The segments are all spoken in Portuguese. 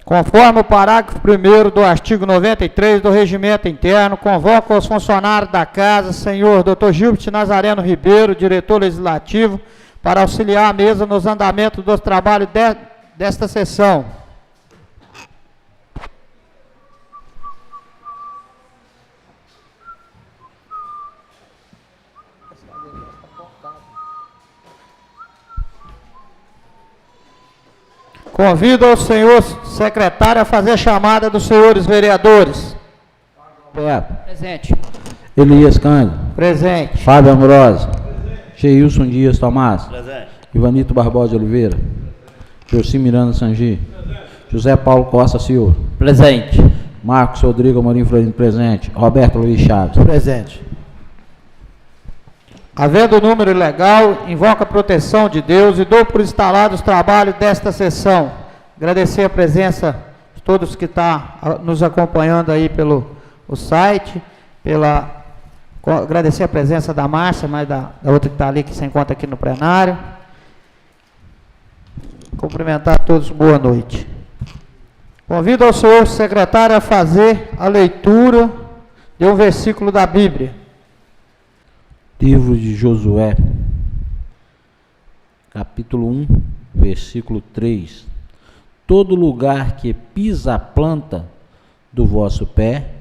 Conforme o parágrafo 1º do artigo 93 do Regimento Interno, convoco os funcionários da Casa, senhor Dr. Gilbert Nazareno Ribeiro, diretor legislativo, para auxiliar a mesa nos andamentos dos trabalhos desta sessão. Convido o senhor secretário a fazer a chamada dos senhores vereadores. Presente. Elias Cândido. Presente. Fábio Ambrosio. Geilson Dias Tomás. Presente. Ivanito Barbosa de Oliveira. Joci Miranda Sangi. José Paulo Costa Silva. Presente. Marcos Rodrigo Amorim Florindo. Presente. Roberto Luiz Chaves. Presente. Havendo o número legal, invoco a proteção de Deus e dou por instalados os trabalhos desta sessão. Agradecer a presença de todos que estão nos acompanhando aí pelo site, agradecer a presença da Márcia, mas da outra que está ali, que se encontra aqui no plenário. Cumprimentar a todos, boa noite. Convido ao senhor secretário a fazer a leitura de um versículo da Bíblia. Livro de Josué, capítulo 1, versículo 3. Todo lugar que pisa a planta do vosso pé,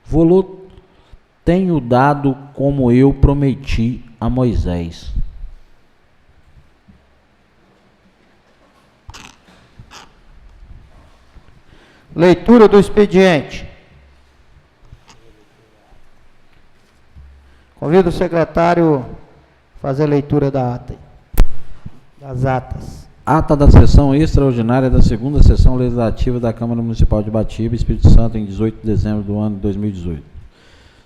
vou-lo tenho dado como eu prometi a Moisés. Leitura do expediente. Convido o secretário a fazer a leitura das atas. Ata da sessão extraordinária da segunda sessão legislativa da Câmara Municipal de Batiba, Espírito Santo, em 18 de dezembro do ano de 2018.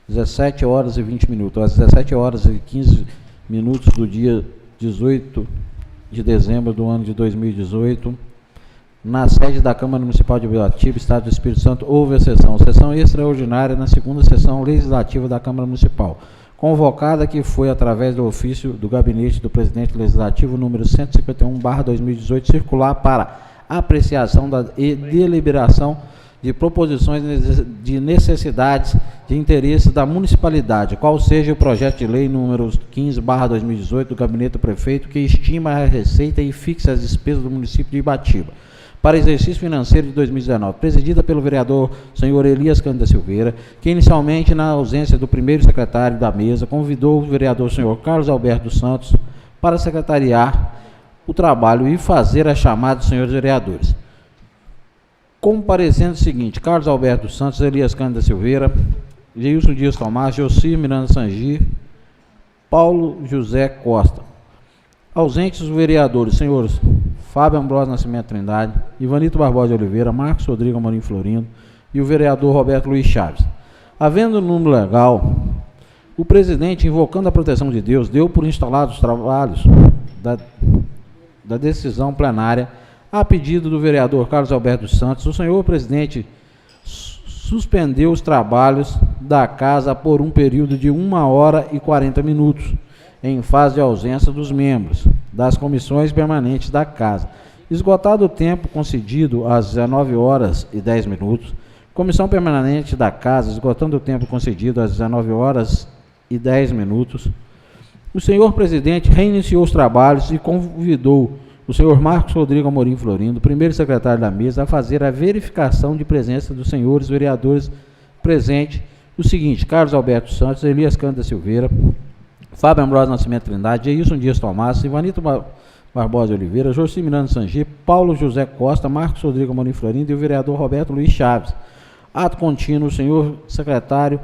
17 horas e 20 minutos. Às 17 horas e 15 minutos do dia 18 de dezembro do ano de 2018, na sede da Câmara Municipal de Batiba, Estado do Espírito Santo, houve a sessão extraordinária na segunda sessão legislativa da Câmara Municipal, convocada que foi através do ofício do gabinete do presidente legislativo número 151/2018, circular para apreciação e deliberação de proposições de necessidades de interesse da municipalidade, qual seja o projeto de lei número 15/2018 do gabinete do prefeito, que estima a receita e fixa as despesas do município de Ibatiba para exercício financeiro de 2019, presidida pelo vereador senhor Elias Cândido Silveira, que inicialmente, na ausência do primeiro secretário da mesa, convidou o vereador senhor Carlos Alberto dos Santos para secretariar o trabalho e fazer a chamada dos senhores vereadores. Comparecendo o seguinte: Carlos Alberto dos Santos, Elias Cândido Silveira, Geilson Dias Tomás, Joci Miranda Sangi, Paulo José Costa. Ausentes os vereadores senhores Fábio Ambrosio Nascimento Trindade, Ivanito Barbosa de Oliveira, Marcos Rodrigo Amorim Florindo e o vereador Roberto Luiz Chaves. Havendo o número legal, o presidente, invocando a proteção de Deus, deu por instalados os trabalhos da decisão plenária a pedido do vereador Carlos Alberto dos Santos. O senhor presidente suspendeu os trabalhos da casa por um período de 1 hora e 40 minutos, em fase de ausência dos membros das comissões permanentes da Casa. Esgotado o tempo concedido às 19 horas e 10 minutos, Comissão Permanente da Casa, esgotando o tempo concedido às 19 horas e 10 minutos, o senhor presidente reiniciou os trabalhos e convidou o senhor Marcos Rodrigo Amorim Florindo, primeiro secretário da mesa, a fazer a verificação de presença dos senhores vereadores presentes, o seguinte: Carlos Alberto Santos, Elias Cândido Silveira, Fábio Ambrosio Nascimento Trindade, Geilson Dias Tomás, Ivanito Barbosa de Oliveira, Joci Miranda Sangi, Paulo José Costa, Marcos Rodrigo Amorim Florindo e o vereador Roberto Luiz Chaves. Ato contínuo, senhor secretário,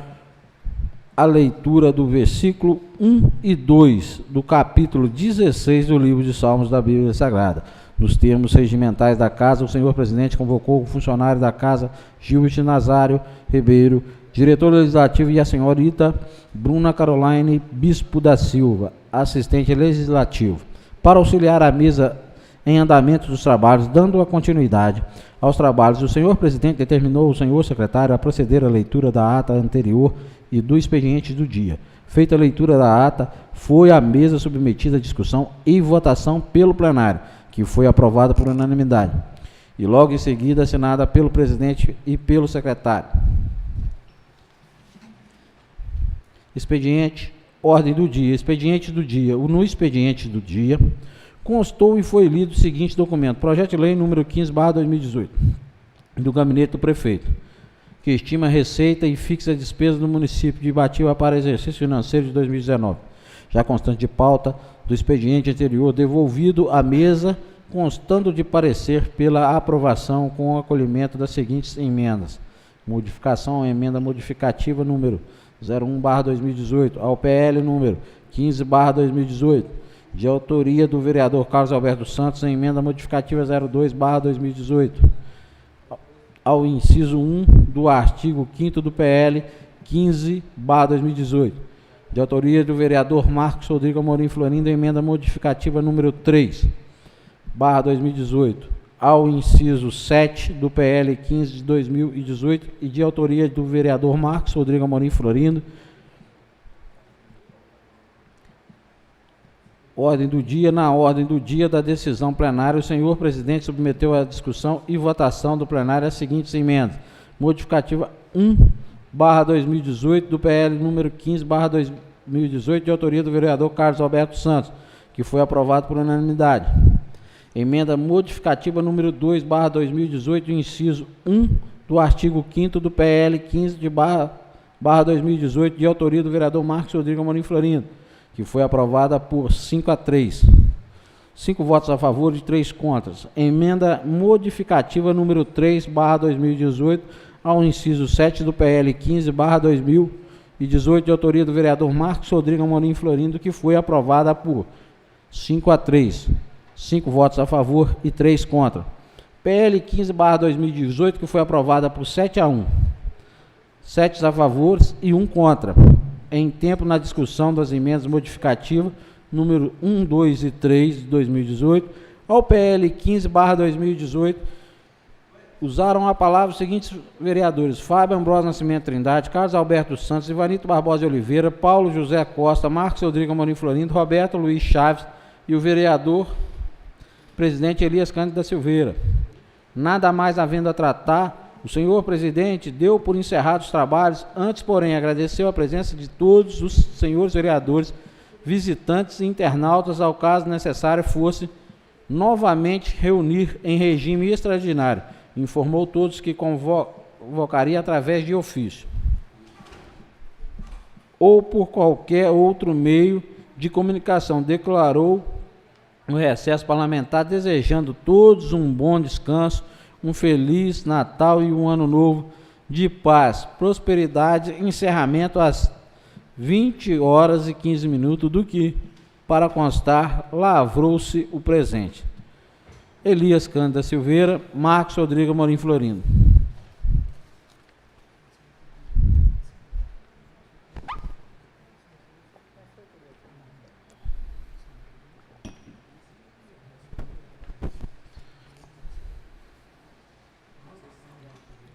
a leitura do versículo 1 e 2 do capítulo 16 do livro de Salmos da Bíblia Sagrada. Nos termos regimentais da Casa, o senhor presidente convocou o funcionário da Casa, Gilbert Nazário Ribeiro, diretor legislativo, e a senhorita Bruna Caroline Bispo da Silva, assistente legislativo, para auxiliar a mesa em andamento dos trabalhos, dando a continuidade aos trabalhos. O senhor presidente determinou o senhor secretário a proceder à leitura da ata anterior e do expediente do dia. Feita a leitura da ata, foi à mesa submetida à discussão e votação pelo plenário, que foi aprovada por unanimidade. e logo em seguida assinada pelo presidente e pelo secretário. Expediente, ordem do dia. Expediente do dia. No expediente do dia, constou e foi lido o seguinte documento: projeto de lei número 15/2018, do gabinete do prefeito, que estima a receita e fixa a despesa do município de Ibatiba para exercício financeiro de 2019, já constante de pauta do expediente anterior, devolvido à mesa, constando de parecer pela aprovação com o acolhimento das seguintes emendas. Modificação, emenda modificativa número 01/2018, ao PL número 15/2018, de autoria do vereador Carlos Alberto Santos, em emenda modificativa 02/2018, ao inciso 1 do artigo 5º do PL 15/2018, de autoria do vereador Marcos Rodrigo Amorim Florindo, emenda modificativa número 3/2018, ao inciso 7 do PL 15 de 2018 e de autoria do vereador Marcos Rodrigo Amorim Florindo. Ordem do dia. Na ordem do dia da decisão plenária, o senhor presidente submeteu à discussão e votação do plenário as seguintes emendas. Modificativa 1/2018 do PL número 15/2018, de autoria do vereador Carlos Alberto Santos, que foi aprovado por unanimidade. Emenda modificativa número 2/2018, inciso 1 do artigo 5º do PL 15/2018, de autoria do vereador Marcos Rodrigo Amorim Florindo, que foi aprovada por 5-3. 5 votos a favor e 3 contras. Emenda modificativa número 3/2018, ao inciso 7 do PL 15/2018, de autoria do vereador Marcos Rodrigo Amorim Florindo, que foi aprovada por 5-3. 5 votos a favor e 3 contra. PL 15/2018, que foi aprovada por 7-1. 7 a favor e 1 contra. Em tempo, na discussão das emendas modificativas, número 1, 2 e 3 de 2018, ao PL 15/2018, usaram a palavra os seguintes vereadores: Fábio Ambrosio Nascimento Trindade, Carlos Alberto Santos, Ivanito Barbosa de Oliveira, Paulo José Costa, Marcos Rodrigo Amorim Florindo, Roberto Luiz Chaves e o vereador presidente Elias Cândido da Silveira. Nada mais havendo a tratar, o senhor presidente deu por encerrados os trabalhos, antes, porém, agradeceu a presença de todos os senhores vereadores, visitantes e internautas, ao caso necessário fosse novamente reunir em regime extraordinário. Informou todos que convocaria através de ofício ou por qualquer outro meio de comunicação. Declarou no recesso parlamentar, desejando todos um bom descanso, um feliz Natal e um ano novo de paz, prosperidade. Encerramento às 20h15, do que, para constar, lavrou-se o presente. Elias Cândido da Silveira, Marcos Rodrigo Amorim Florindo.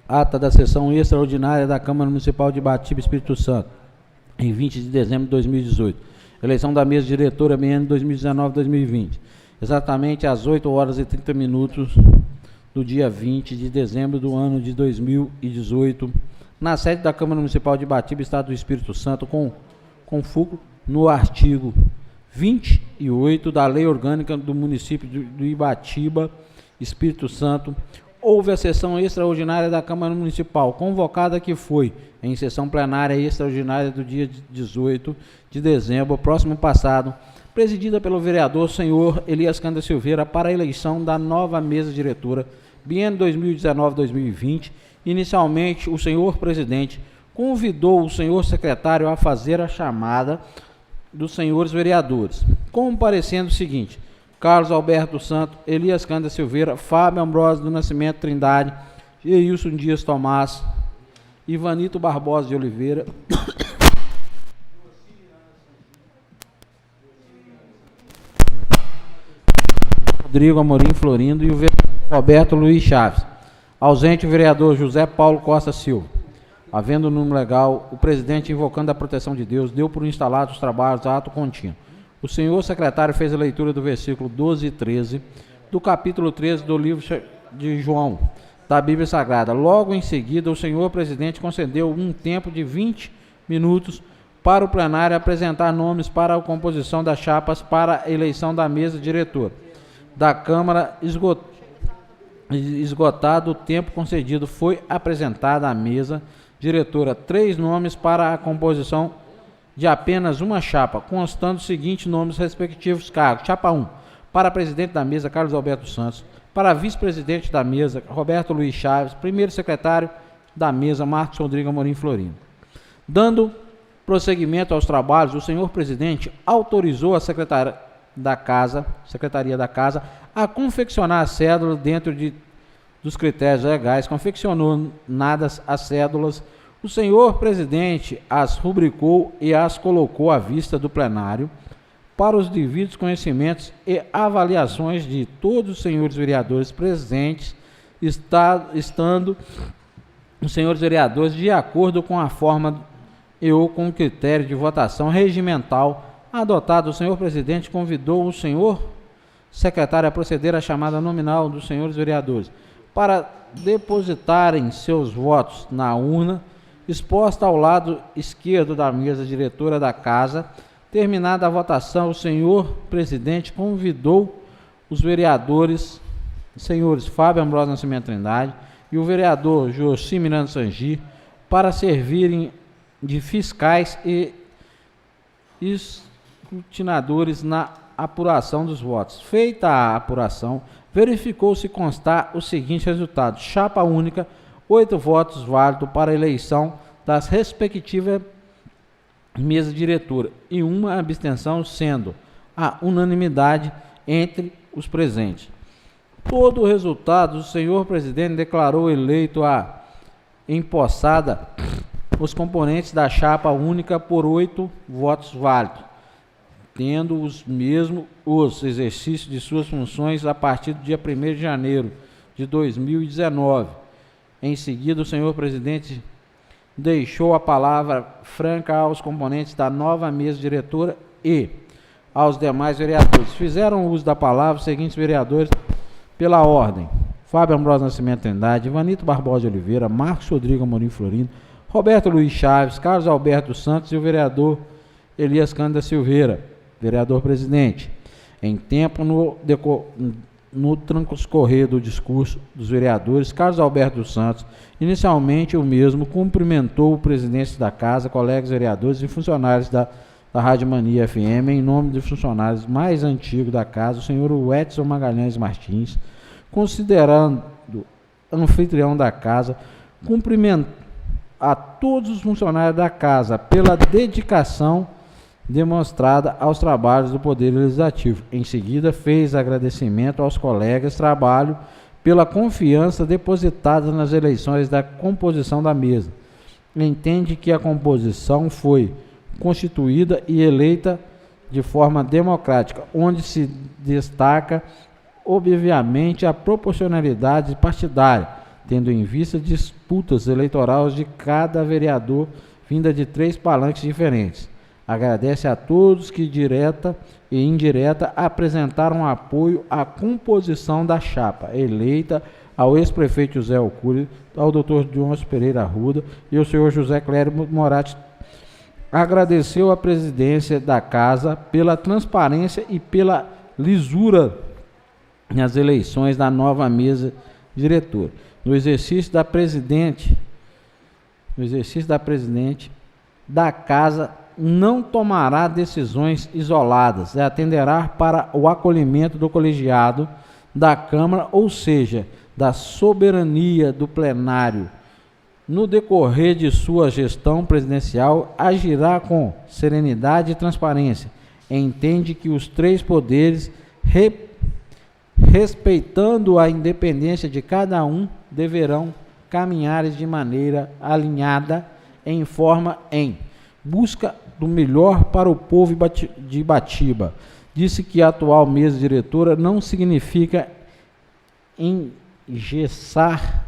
Ata da sessão extraordinária da Câmara Municipal de Ibatiba, Espírito Santo, em 20 de dezembro de 2018. Eleição da mesa diretora BN 2019-2020. Exatamente às 8h30 do dia 20 de dezembro do ano de 2018, na sede da Câmara Municipal de Ibatiba, Estado do Espírito Santo, com fulcro no artigo 28 da Lei Orgânica do Município do Ibatiba, Espírito Santo. Houve a sessão extraordinária da Câmara Municipal, convocada que foi em sessão plenária extraordinária do dia 18 de dezembro, próximo passado, presidida pelo vereador senhor Elias Cândido Silveira, para a eleição da nova mesa diretora, biênio 2019-2020. Inicialmente, o senhor presidente convidou o senhor secretário a fazer a chamada dos senhores vereadores, comparecendo o seguinte: Carlos Alberto Santos, Elias Cândido Silveira, Fábio Ambrosio do Nascimento Trindade, Geilson Dias Tomás, Ivanito Barbosa de Oliveira, Rodrigo Amorim Florindo e o vereador Roberto Luiz Chaves. Ausente o vereador José Paulo Costa Silva. Havendo número legal, o presidente, invocando a proteção de Deus, deu por instalados os trabalhos a ato contínuo. O senhor secretário fez a leitura do versículo 12 e 13 do capítulo 13 do livro de João, da Bíblia Sagrada. Logo em seguida, o senhor presidente concedeu um tempo de 20 minutos para o plenário apresentar nomes para a composição das chapas para a eleição da mesa diretora da Câmara. Esgotado o tempo concedido, foi apresentada à mesa diretora 3 nomes para a composição de apenas uma chapa, constando os seguintes nomes respectivos cargos. Chapa 1, para presidente da mesa, Carlos Alberto Santos. Para vice-presidente da mesa, Roberto Luiz Chaves. Primeiro secretário da mesa, Marcos Rodrigo Amorim Florino. Dando prosseguimento aos trabalhos, o senhor presidente autorizou a Secretaria da Casa a confeccionar a cédula dentro dos critérios legais. Confeccionadas as cédulas, o senhor presidente as rubricou e as colocou à vista do plenário para os devidos conhecimentos e avaliações de todos os senhores vereadores presentes, estando os senhores vereadores de acordo com a forma e ou com o critério de votação regimental adotado. O senhor presidente convidou o senhor secretário a proceder à chamada nominal dos senhores vereadores para depositarem seus votos na urna exposta ao lado esquerdo da mesa diretora da casa. Terminada a votação, o senhor presidente convidou os vereadores, senhores Fábio Ambrosio Nascimento Trindade e o vereador Joci Miranda Sangi, para servirem de fiscais e escrutinadores na apuração dos votos. Feita a apuração, verificou-se constar o seguinte resultado: chapa única, 8 votos válidos para a eleição das respectivas mesa diretora e uma abstenção, sendo a unanimidade entre os presentes. Todo o resultado, o senhor presidente declarou eleito a empossada os componentes da chapa única por 8 votos válidos, tendo os mesmos os exercícios de suas funções a partir do dia 1º de janeiro de 2019. Em seguida, o senhor presidente deixou a palavra franca aos componentes da nova mesa diretora e aos demais vereadores. Fizeram uso da palavra os seguintes vereadores pela ordem: Fábio Ambrosio Nascimento Trindade, Ivanito Barbosa de Oliveira, Marcos Rodrigo Amorim Florino, Roberto Luiz Chaves, Carlos Alberto Santos e o vereador Elias Cândida Silveira, vereador presidente. Em tempo, no transcorrer do discurso dos vereadores, Carlos Alberto Santos, inicialmente o mesmo, cumprimentou o presidente da casa, colegas vereadores e funcionários da Rádio Mania FM, em nome dos funcionários mais antigos da casa, o senhor Edson Magalhães Martins, considerando anfitrião da casa, cumprimentou a todos os funcionários da casa pela dedicação demonstrada aos trabalhos do Poder Legislativo. Em seguida, fez agradecimento aos colegas de trabalho pela confiança depositada nas eleições da composição da mesa. Entende que a composição foi constituída e eleita de forma democrática, onde se destaca, obviamente, a proporcionalidade partidária, tendo em vista disputas eleitorais de cada vereador vinda de 3 palanques diferentes. Agradece a todos que, direta e indireta, apresentaram apoio à composição da chapa eleita, ao ex-prefeito José Alcuri, ao Dr. João Pereira Arruda e ao senhor José Clério Moratti. Agradeceu a presidência da casa pela transparência e pela lisura nas eleições da nova mesa diretora. No exercício da presidente da casa, não tomará decisões isoladas e atenderá para o acolhimento do colegiado da Câmara, ou seja, da soberania do plenário. No decorrer de sua gestão presidencial, agirá com serenidade e transparência. Entende que os 3 poderes, respeitando a independência de cada um, deverão caminhar de maneira alinhada em busca do melhor para o povo de Ibatiba. Disse que a atual mesa diretora não significa engessar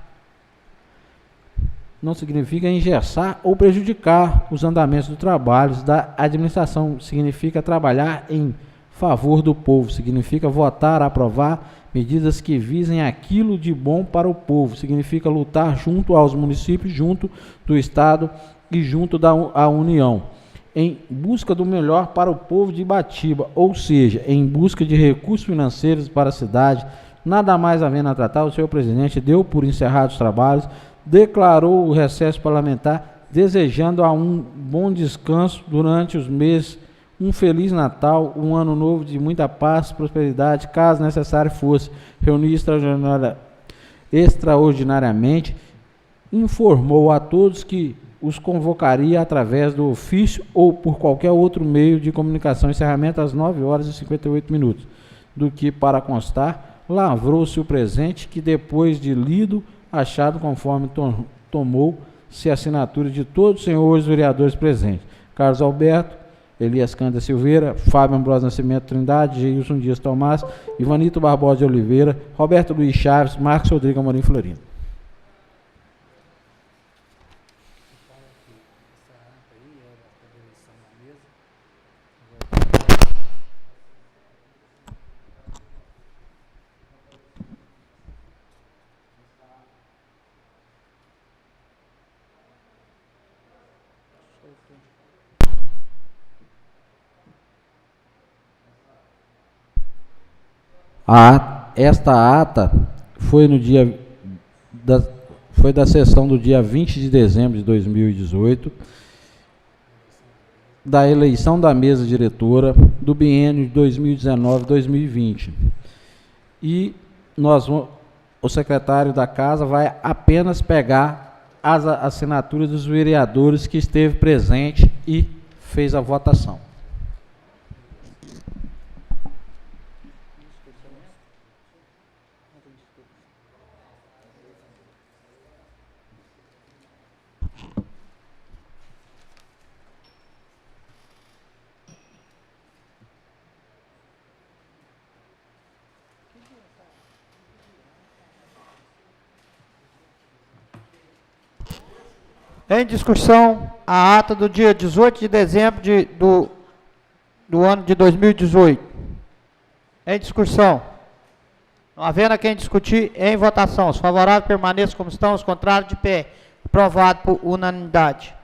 ou prejudicar os andamentos do trabalho da administração. Significa trabalhar em favor do povo. Significa votar, aprovar medidas que visem aquilo de bom para o povo. Significa lutar junto aos municípios, junto do Estado e junto à União, em busca do melhor para o povo de Ibatiba, ou seja, em busca de recursos financeiros para a cidade. Nada mais havendo a tratar, o senhor presidente deu por encerrados os trabalhos, declarou o recesso parlamentar, desejando a um bom descanso durante os meses, um feliz Natal, um ano novo de muita paz, prosperidade, caso necessário fosse reunir extraordinariamente, informou a todos que os convocaria através do ofício ou por qualquer outro meio de comunicação. Encerramento às 9h58, do que, para constar, lavrou-se o presente, que depois de lido, achado conforme tomou-se a assinatura de todos os senhores vereadores presentes: Carlos Alberto, Elias Cândida Silveira, Fábio Ambrosio Nascimento Trindade, Geilson Dias Tomás, Ivanito Barbosa de Oliveira, Roberto Luiz Chaves, Marcos Rodrigo Amorim Florino. Esta ata foi da sessão do dia 20 de dezembro de 2018, da eleição da mesa diretora do biênio de 2019-2020. E o secretário da casa vai apenas pegar as assinaturas dos vereadores que esteve presente e fez a votação. Em discussão, a ata do dia 18 de dezembro do ano de 2018. Em discussão. Não havendo a quem discutir, em votação. Os favoráveis permaneçam como estão, os contrários de pé. Aprovado por unanimidade.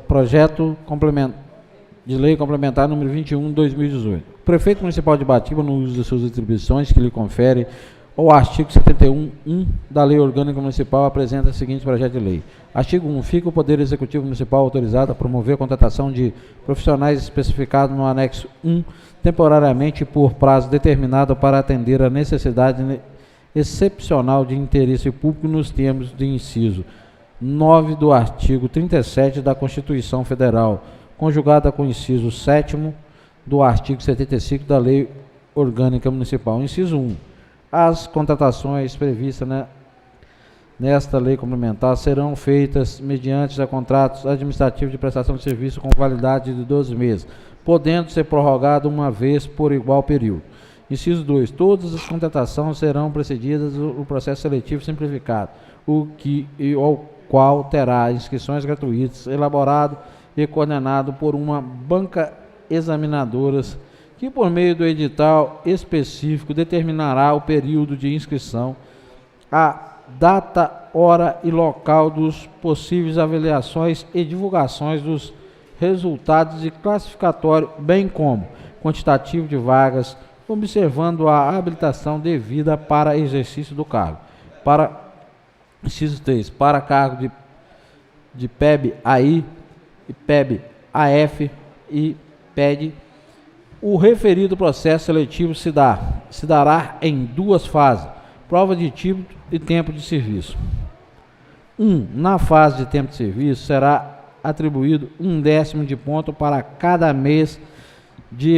Projeto de lei complementar número 21 de 2018. O prefeito municipal de Ibatiba, no uso de suas atribuições que lhe confere o artigo 71(1) da Lei Orgânica Municipal, apresenta o seguinte projeto de lei. Artigo 1. Fica o Poder Executivo Municipal autorizado a promover a contratação de profissionais especificados no anexo 1, temporariamente por prazo determinado para atender a necessidade excepcional de interesse público nos termos de inciso 9 do artigo 37 da Constituição Federal, conjugada com o inciso 7º do artigo 75 da Lei Orgânica Municipal. Inciso 1. As contratações previstas nesta lei complementar serão feitas mediante contratos administrativos de prestação de serviço com validade de 12 meses, podendo ser prorrogado uma vez por igual período. Inciso 2. Todas as contratações serão precedidas do processo seletivo simplificado, ao qual terá inscrições gratuitas, elaborado e coordenado por uma banca examinadoras, que por meio do edital específico determinará o período de inscrição, a data, hora e local dos possíveis avaliações e divulgações dos resultados de classificatório, bem como quantitativo de vagas, observando a habilitação devida para exercício do cargo. Inciso 3. Para cargo de PEB-AI, PEB-AF e PED, o referido processo seletivo se dará em duas fases: prova de título e tempo de serviço. 1. Na fase de tempo de serviço, será atribuído 1/10 de ponto para cada mês de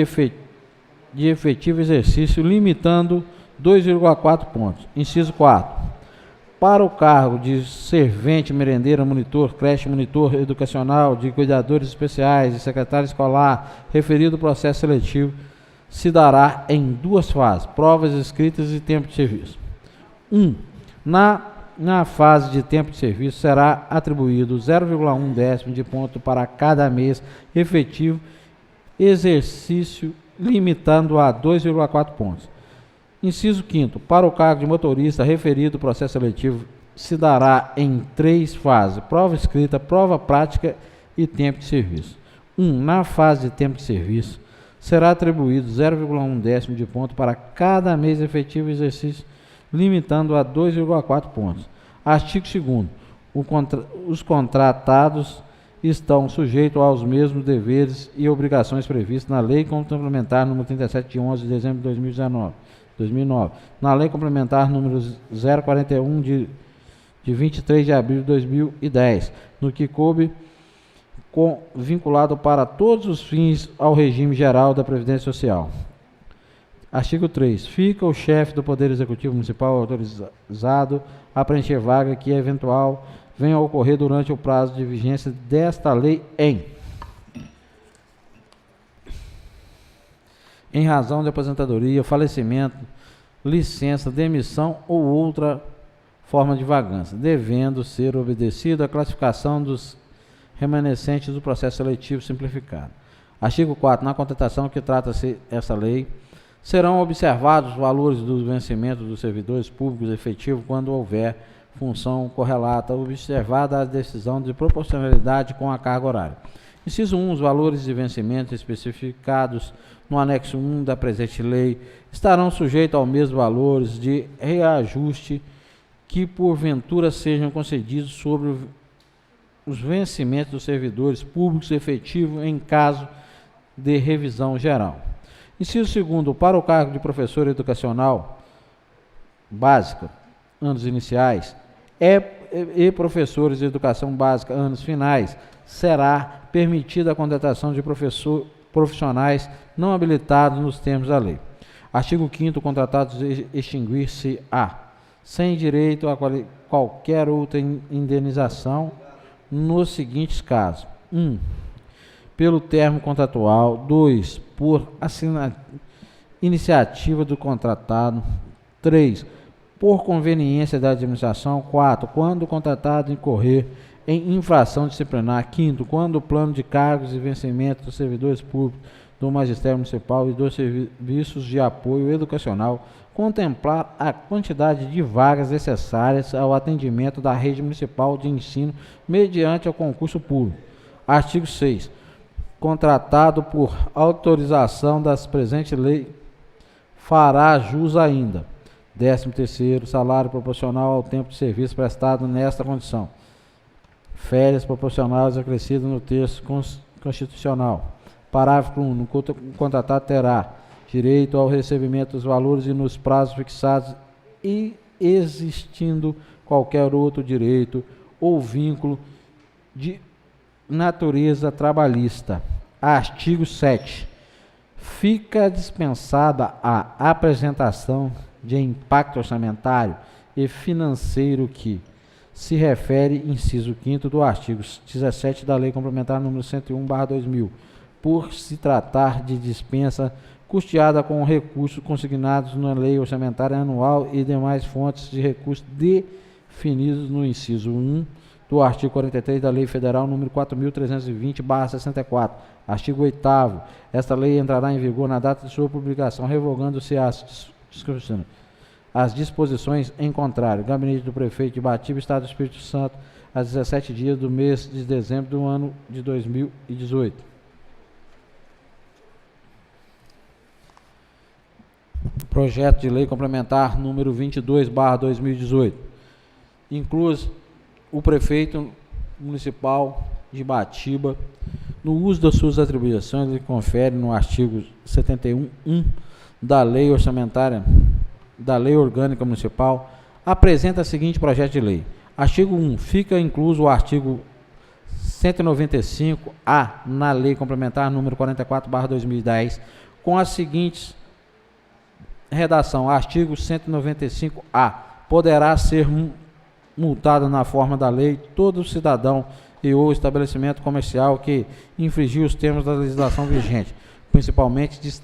efetivo exercício, limitando 2,4 pontos. Inciso 4. Para o cargo de servente, merendeira, monitor, creche, monitor educacional, de cuidadores especiais e secretário escolar, referido processo seletivo se dará em duas fases: provas escritas e tempo de serviço. 1. Na fase de tempo de serviço, será atribuído 0,1 de ponto para cada mês efetivo exercício limitando a 2,4 pontos. Inciso 5º. Para o cargo de motorista referido, o processo seletivo se dará em 3 fases: prova escrita, prova prática e tempo de serviço. 1. Na fase de tempo de serviço, será atribuído 0,1 décimo de ponto para cada mês efetivo exercício, limitando a 2,4 pontos. Artigo 2º. Os contratados estão sujeitos aos mesmos deveres e obrigações previstos na Lei Complementar número 37, de 11 de dezembro de 2009, na Lei Complementar número 041, de 23 de abril de 2010, no que coube, vinculado para todos os fins ao regime geral da Previdência Social. Artigo 3. Fica o chefe do Poder Executivo Municipal autorizado a preencher vaga que eventual venha a ocorrer durante o prazo de vigência desta lei em razão de aposentadoria, falecimento, licença, demissão ou outra forma de vagância, devendo ser obedecida a classificação dos remanescentes do processo seletivo simplificado. Artigo 4. Na contratação que trata-se essa lei, serão observados os valores dos vencimentos dos servidores públicos efetivos quando houver função correlata, observada a decisão de proporcionalidade com a carga horária. Inciso 1. Os valores de vencimento especificados no anexo 1 da presente lei estarão sujeitos aos mesmos valores de reajuste que porventura sejam concedidos sobre os vencimentos dos servidores públicos efetivos em caso de revisão geral. Inciso 2. Para o cargo de professor educacional básica, anos iniciais, e professores de educação básica, anos finais, será permitida a contratação de profissionais não habilitados nos termos da lei. Artigo 5º. Contratados extinguir-se-á, sem direito a qualquer outra indenização, nos seguintes casos: 1. Pelo termo contratual. 2. Por iniciativa do contratado. 3. Por conveniência da administração. 4. Quando o contratado incorrer em infração disciplinar. 5º. Quando o plano de cargos e vencimento dos servidores públicos do Magistério Municipal e dos serviços de apoio educacional contemplar a quantidade de vagas necessárias ao atendimento da rede municipal de ensino mediante o concurso público. Artigo 6. Contratado por autorização das presentes leis fará jus ainda: 13º, salário proporcional ao tempo de serviço prestado nesta condição. Férias proporcionais acrescidas no texto constitucional. Parágrafo 1. O contratado terá direito ao recebimento dos valores e nos prazos fixados e existindo qualquer outro direito ou vínculo de natureza trabalhista. Artigo 7. Fica dispensada a apresentação de impacto orçamentário e financeiro que se refere inciso 5º do artigo 17 da Lei Complementar número 101/2000, por se tratar de dispensa custeada com recursos consignados na Lei Orçamentária Anual e demais fontes de recursos definidos no inciso 1 do artigo 43 da Lei Federal número 4.320/64. Artigo 8º. Esta lei entrará em vigor na data de sua publicação, revogando-se as disposições em contrário. Gabinete do Prefeito de Ibatiba, Estado do Espírito Santo, a 17 dias do mês de dezembro do ano de 2018. Projeto de Lei Complementar número 22/2018. Inclui o Prefeito Municipal de Ibatiba, no uso das suas atribuições, ele confere no artigo 71(1) da Lei Orçamentária, da Lei Orgânica Municipal, apresenta o seguinte projeto de lei. Artigo 1. Fica incluso o artigo 195-A na Lei Complementar número 44/2010, com as seguintes redação: artigo 195-A. Poderá ser multado na forma da lei todo cidadão e ou estabelecimento comercial que infringir os termos da legislação vigente, principalmente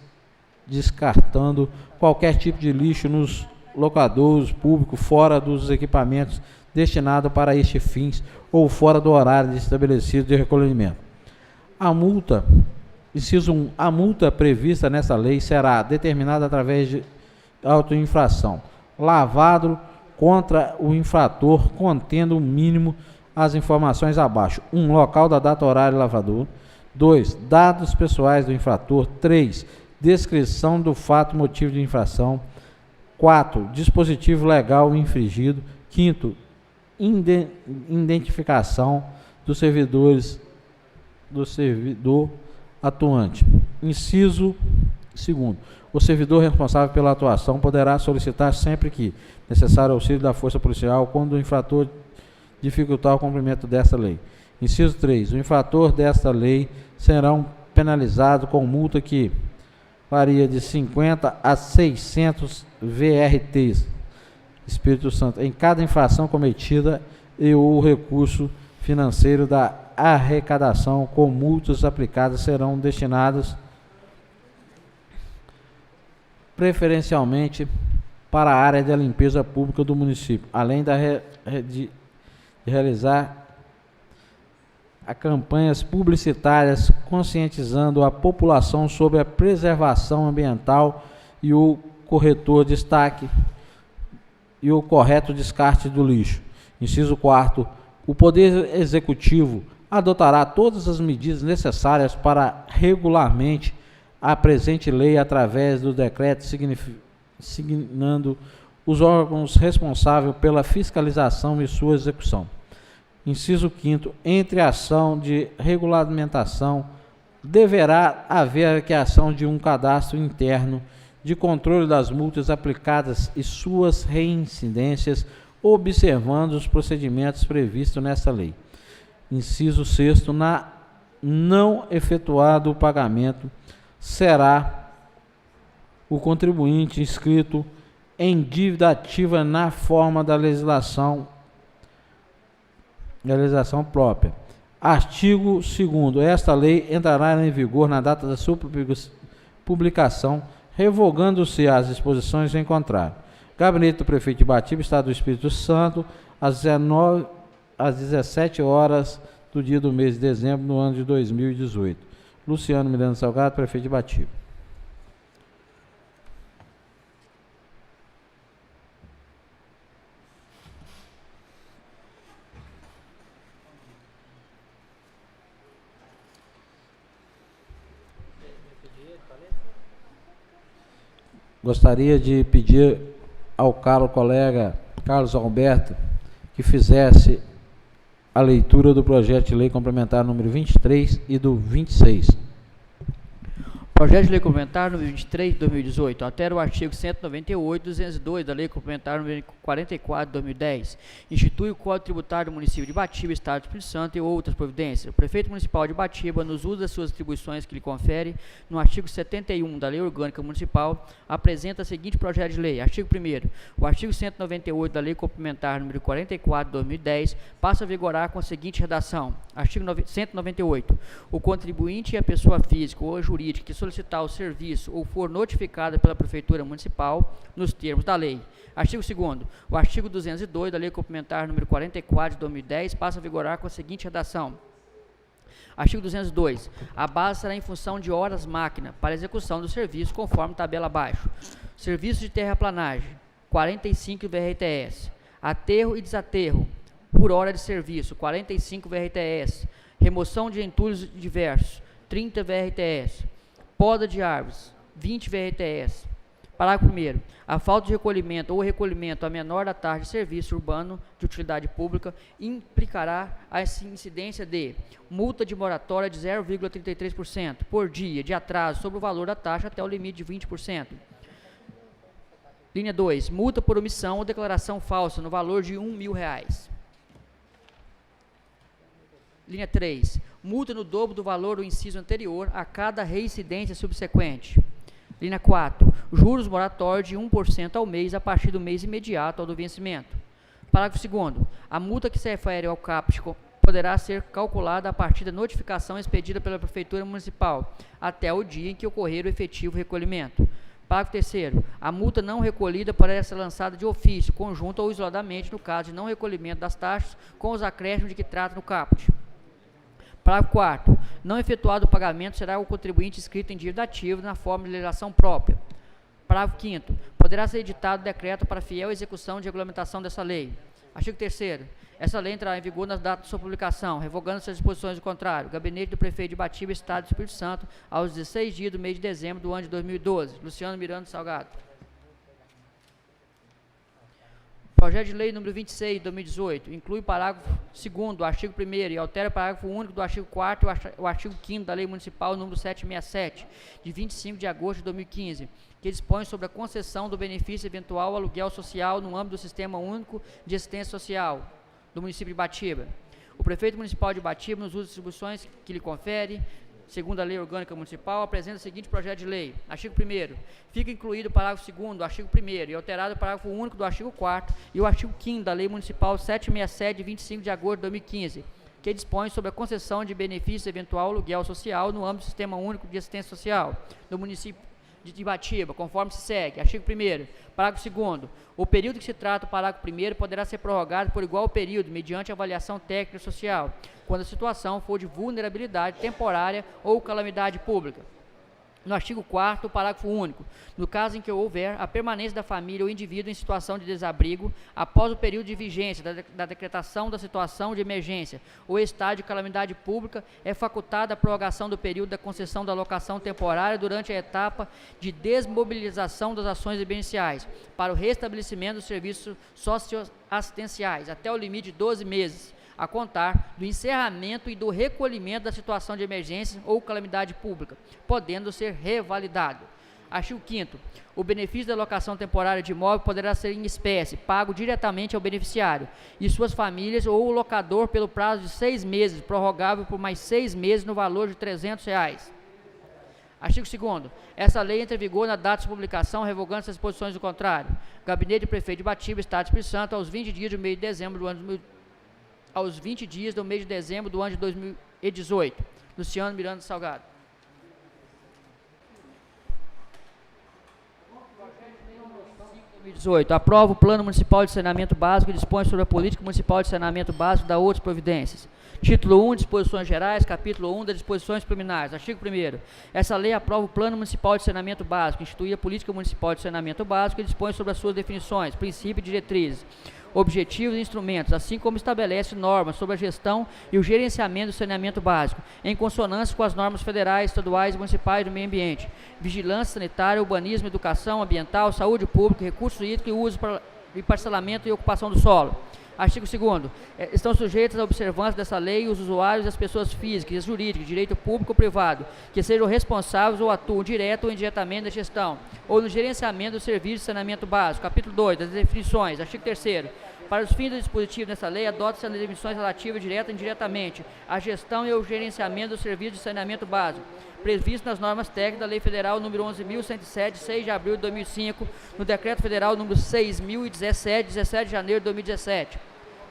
descartando qualquer tipo de lixo nos locadouros públicos fora dos equipamentos destinados para este fins ou fora do horário estabelecido de recolhimento. A multa Inciso 1. A multa prevista nessa lei será determinada através de autoinfração, lavado contra o infrator, contendo o mínimo as informações abaixo. 1. Local da data, horário e lavador. 2. Dados pessoais do infrator. 3. Descrição do fato motivo de infração. 4. Dispositivo legal infringido. 5. Identificação dos servidores do servidor atuante. Inciso 2. O servidor responsável pela atuação poderá solicitar sempre que necessário auxílio da força policial quando o infrator dificultar o cumprimento desta lei. Inciso 3. O infrator desta lei serão penalizados com multa que varia de 50 a 600 VRTs, Espírito Santo, em cada infração cometida e o recurso financeiro da arrecadação com multas aplicadas serão destinados preferencialmente para a área da limpeza pública do município, além de realizar campanhas publicitárias conscientizando a população sobre a preservação ambiental e o corretor destaque e o correto descarte do lixo. Inciso 4. O Poder Executivo adotará todas as medidas necessárias para regularmente a presente lei através do decreto designando os órgãos responsáveis pela fiscalização e sua execução. Inciso 5º, entre a ação de regulamentação, deverá haver a criação de um cadastro interno de controle das multas aplicadas e suas reincidências, observando os procedimentos previstos nesta lei. Inciso 6º, na não efetuado o pagamento, será o contribuinte inscrito em dívida ativa na forma da legislação própria. Artigo 2º. Esta lei entrará em vigor na data da sua publicação, revogando-se as disposições em contrário. Gabinete do Prefeito de Ibatiba, Estado do Espírito Santo, às 17 horas do dia do mês de dezembro do ano de 2018. Luciano Miranda Salgado, Prefeito de Ibatiba. Gostaria de pedir ao caro colega Carlos Alberto que fizesse a leitura do projeto de lei complementar número 23 e do 26. Projeto de Lei Complementar número 23 de 2018 altera o artigo 198 e 202 da Lei Complementar número 44 de 2010. Institui o Código Tributário do município de Ibatiba, Estado do Espírito Santo e outras providências. O Prefeito Municipal de Ibatiba, nos usos das suas atribuições que lhe confere, no artigo 71 da Lei Orgânica Municipal, apresenta o seguinte projeto de lei. Artigo 1º. O artigo 198 da Lei Complementar número 44 de 2010 passa a vigorar com a seguinte redação. Artigo 198. O contribuinte e a pessoa física ou jurídica que solicitar o serviço ou for notificada pela Prefeitura Municipal nos termos da lei. Artigo 2º. O artigo 202 da Lei Complementar número 44 de 2010 passa a vigorar com a seguinte redação. Artigo 202. A base será em função de horas máquina para execução do serviço conforme tabela abaixo. Serviço de terraplanagem, 45 VRTS. Aterro e desaterro, por hora de serviço, 45 VRTS. Remoção de entulhos diversos, 30 VRTS. Poda de árvores, 20 VRTS. Parágrafo 1º. A falta de recolhimento ou recolhimento a menor da taxa de serviço urbano de utilidade pública implicará a incidência de multa de moratória de 0,33% por dia de atraso sobre o valor da taxa até o limite de 20%. Linha 2. Multa por omissão ou declaração falsa no valor de R$1.000. Linha 3. Multa no dobro do valor do inciso anterior a cada reincidência subsequente. Linha 4. Juros moratórios de 1% ao mês a partir do mês imediato ao do vencimento. Parágrafo 2º. A multa que se refere ao caput poderá ser calculada a partir da notificação expedida pela Prefeitura Municipal até o dia em que ocorrer o efetivo recolhimento. Parágrafo 3º. A multa não recolhida poderá ser lançada de ofício, conjunto ou isoladamente no caso de não recolhimento das taxas com os acréscimos de que trata no caput. Parágrafo 4º. Não efetuado o pagamento, será o contribuinte inscrito em dívida ativa na forma de legislação própria. Parágrafo 5º. Poderá ser editado decreto para fiel execução de regulamentação dessa lei. Artigo 3º. Essa lei entrará em vigor nas datas de sua publicação, revogando-se as disposições do contrário. Gabinete do Prefeito de Ibatiba, Estado do Espírito Santo, aos 16 dias do mês de dezembro do ano de 2012. Luciano Miranda Salgado. Projeto de Lei número 26, de 2018, inclui o parágrafo 2º do artigo 1º e altera o parágrafo único do artigo 4º e o artigo 5º da Lei Municipal número 767, de 25 de agosto de 2015, que dispõe sobre a concessão do benefício eventual ao aluguel social no âmbito do Sistema Único de Assistência Social do município de Ibatiba. O prefeito municipal de Ibatiba, nos usos e distribuições que lhe confere, segundo a Lei Orgânica Municipal, apresenta o seguinte projeto de lei. Artigo 1º. Fica incluído o parágrafo 2º do artigo 1º e alterado o parágrafo único do artigo 4º e o artigo 5º da Lei Municipal 767, de 25 de agosto de 2015, que dispõe sobre a concessão de benefício eventual ao aluguel social no âmbito do Sistema Único de Assistência Social do município de Ibatiba, conforme se segue. Artigo 1º. Parágrafo 2º. O período que se trata o parágrafo 1º poderá ser prorrogado por igual período, mediante avaliação técnica e social, quando a situação for de vulnerabilidade temporária ou calamidade pública. No artigo 4º, parágrafo único, no caso em que houver a permanência da família ou indivíduo em situação de desabrigo, após o período de vigência da decretação da situação de emergência ou estado de calamidade pública, é facultada a prorrogação do período da concessão da locação temporária durante a etapa de desmobilização das ações emergenciais, para o restabelecimento dos serviços socioassistenciais, até o limite de 12 meses, a contar do encerramento e do recolhimento da situação de emergência ou calamidade pública, podendo ser revalidado. Artigo 5º. O benefício da locação temporária de imóvel poderá ser em espécie, pago diretamente ao beneficiário e suas famílias ou o locador pelo prazo de 6 meses, prorrogável por mais 6 meses no valor de R$300. Artigo 2º. Essa lei entra em vigor na data de publicação, revogando-se as disposições do contrário. Gabinete do Prefeito de Ibatiba, Estado do Espírito Santo, aos 20 dias do mês de dezembro do ano aos 20 dias do mês de dezembro do ano de 2018. Luciano Miranda Salgado. Aprova o Plano Municipal de Saneamento Básico e dispõe sobre a Política Municipal de Saneamento Básico da outras providências. Título 1, Disposições Gerais, capítulo 1 das Disposições Preliminares. Artigo 1º. Essa lei aprova o Plano Municipal de Saneamento Básico, institui a Política Municipal de Saneamento Básico e dispõe sobre as suas definições, princípios e diretrizes, objetivos e instrumentos, assim como estabelece normas sobre a gestão e o gerenciamento do saneamento básico, em consonância com as normas federais, estaduais e municipais do meio ambiente, vigilância sanitária, urbanismo, educação ambiental, saúde pública, recursos hídricos e uso e parcelamento e ocupação do solo. Artigo 2º. Estão sujeitos à observância dessa lei os usuários e as pessoas físicas e jurídicas de direito público ou privado, que sejam responsáveis ou atuam direto ou indiretamente na gestão ou no gerenciamento do serviço de saneamento básico. Capítulo 2, das definições. Artigo 3º. Para os fins do dispositivo dessa lei, adota-se as definições relativas direta e indiretamente à gestão e ao gerenciamento do serviço de saneamento básico, previsto nas normas técnicas da Lei Federal número 11.107, 6 de abril de 2005, no Decreto Federal número 6.017, 17 de janeiro de 2017,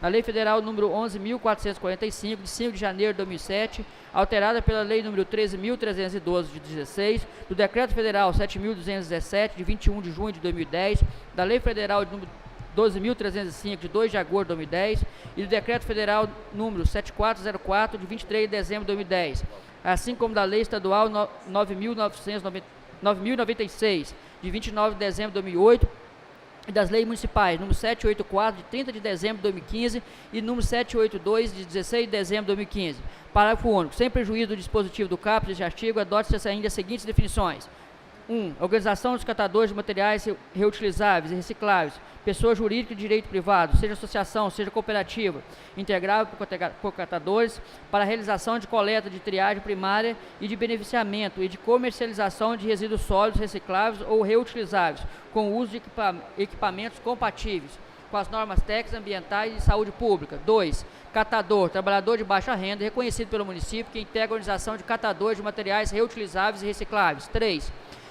na Lei Federal número 11.445, de 5 de janeiro de 2007, alterada pela Lei número 13.312, de 16, do Decreto Federal 7.217, de 21 de junho de 2010, da Lei Federal número 12.305, de 2 de agosto de 2010, e do Decreto Federal número 7404, de 23 de dezembro de 2010, assim como da Lei Estadual 9.096, de 29 de dezembro de 2008, e das leis municipais, número 784, de 30 de dezembro de 2015, e número 782, de 16 de dezembro de 2015. Parágrafo único. Sem prejuízo do dispositivo do caput deste artigo, adote-se ainda as seguintes definições. 1. Organização dos catadores de materiais reutilizáveis e recicláveis, pessoa jurídica de direito privado, seja associação, seja cooperativa, integrável por catadores, para a realização de coleta de triagem primária e de beneficiamento e de comercialização de resíduos sólidos recicláveis ou reutilizáveis, com o uso de equipamentos compatíveis com as normas técnicas, ambientais e de saúde pública. 2. Catador, trabalhador de baixa renda, reconhecido pelo município, que integra a organização de catadores de materiais reutilizáveis e recicláveis. 3.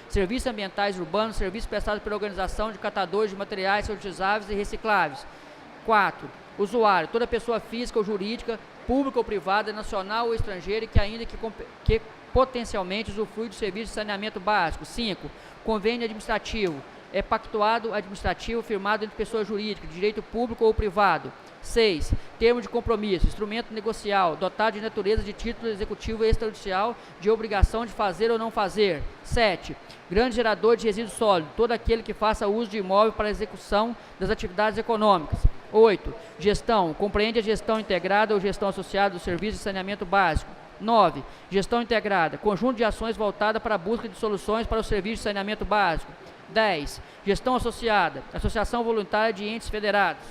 Serviços ambientais urbanos, serviços prestados pela organização de catadores de materiais reutilizáveis e recicláveis. 4. Usuário, toda pessoa física ou jurídica, pública ou privada, nacional ou estrangeira, que ainda que potencialmente usufrui do serviço de saneamento básico. 5. Convênio administrativo, é pactuado administrativo firmado entre pessoa jurídica, de direito público ou privado. 6. Termo de compromisso, instrumento negocial, dotado de natureza de título executivo extrajudicial, de obrigação de fazer ou não fazer. 7. Grande gerador de resíduo sólido, todo aquele que faça uso de imóvel para a execução das atividades econômicas. 8. Gestão, compreende a gestão integrada ou gestão associada do serviço de saneamento básico. 9. Gestão integrada, conjunto de ações voltada para a busca de soluções para o serviço de saneamento básico. 10. Gestão associada, associação voluntária de entes federados.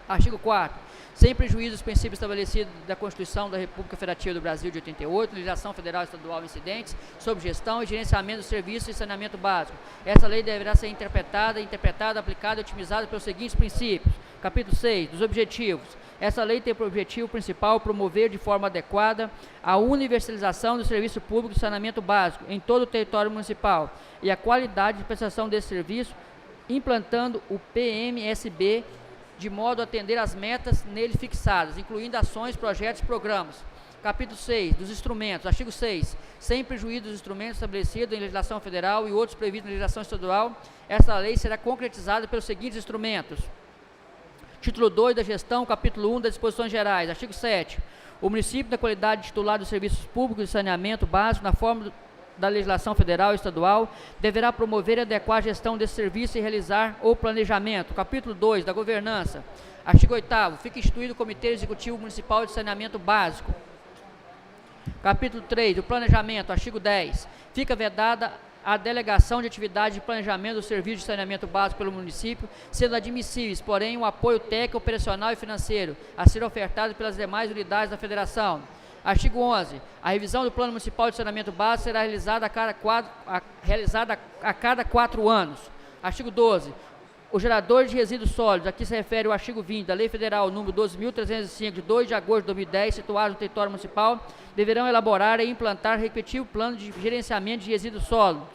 Artigo 4º. Sem prejuízo dos princípios estabelecidos da Constituição da República Federativa do Brasil de 88, legislação federal e estadual incidentes sobre gestão e gerenciamento dos serviços de saneamento básico. Essa lei deverá ser interpretada, aplicada e otimizada pelos seguintes princípios. Capítulo 6. Dos objetivos. Essa lei tem por objetivo principal promover de forma adequada a universalização do serviço público de saneamento básico em todo o território municipal e a qualidade de prestação desse serviço, implantando o PMSB de modo a atender às metas nele fixadas, incluindo ações, projetos e programas. Capítulo 6. Dos instrumentos. Artigo 6. Sem prejuízo dos instrumentos estabelecidos em legislação federal e outros previstos na legislação estadual, essa lei será concretizada pelos seguintes instrumentos. Título 2 da gestão, capítulo 1 das disposições gerais. Artigo 7. O município, na qualidade de titular dos serviços públicos de saneamento básico, na forma da legislação federal e estadual, deverá promover e adequar a gestão desse serviço e realizar o planejamento. Capítulo 2 da governança. Artigo 8º. Fica instituído o Comitê Executivo Municipal de Saneamento Básico. Capítulo 3 do planejamento. Artigo 10. Fica vedada a delegação de atividade de planejamento do serviço de saneamento básico pelo município, sendo admissíveis, porém, o apoio técnico, operacional e financeiro a ser ofertado pelas demais unidades da federação. Artigo 11. A revisão do Plano Municipal de Saneamento Básico será realizada a cada 4 anos. Artigo 12. Os geradores de resíduos sólidos, a que se refere o artigo 20 da Lei Federal número 12.305, de 2 de agosto de 2010, situados no território municipal, deverão elaborar e implantar respectivo plano de gerenciamento de resíduos sólidos.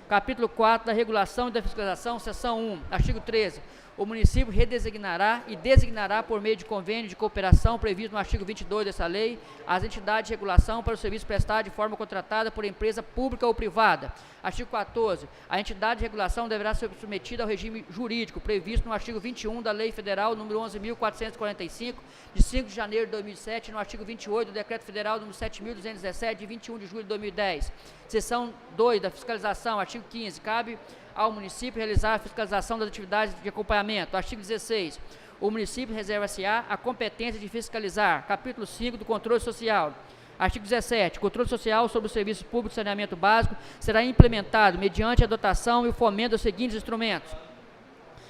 Capítulo 4 da Regulação e da Fiscalização, seção 1, artigo 13. O município redesignará e designará por meio de convênio de cooperação previsto no artigo 22 dessa lei as entidades de regulação para o serviço prestado de forma contratada por empresa pública ou privada. Artigo 14. A entidade de regulação deverá ser submetida ao regime jurídico previsto no artigo 21 da Lei Federal número 11.445, de 5 de janeiro de 2007, no artigo 28 do Decreto Federal número 7.217, de 21 de julho de 2010. Seção 2 da Fiscalização, artigo 15. Cabe ao município realizar a fiscalização das atividades de acompanhamento. Artigo 16. O município reserva-se-á a competência de fiscalizar. Capítulo 5 do Controle Social. Artigo 17. O controle social sobre o serviço público de saneamento básico será implementado mediante a adotação e o fomento dos seguintes instrumentos.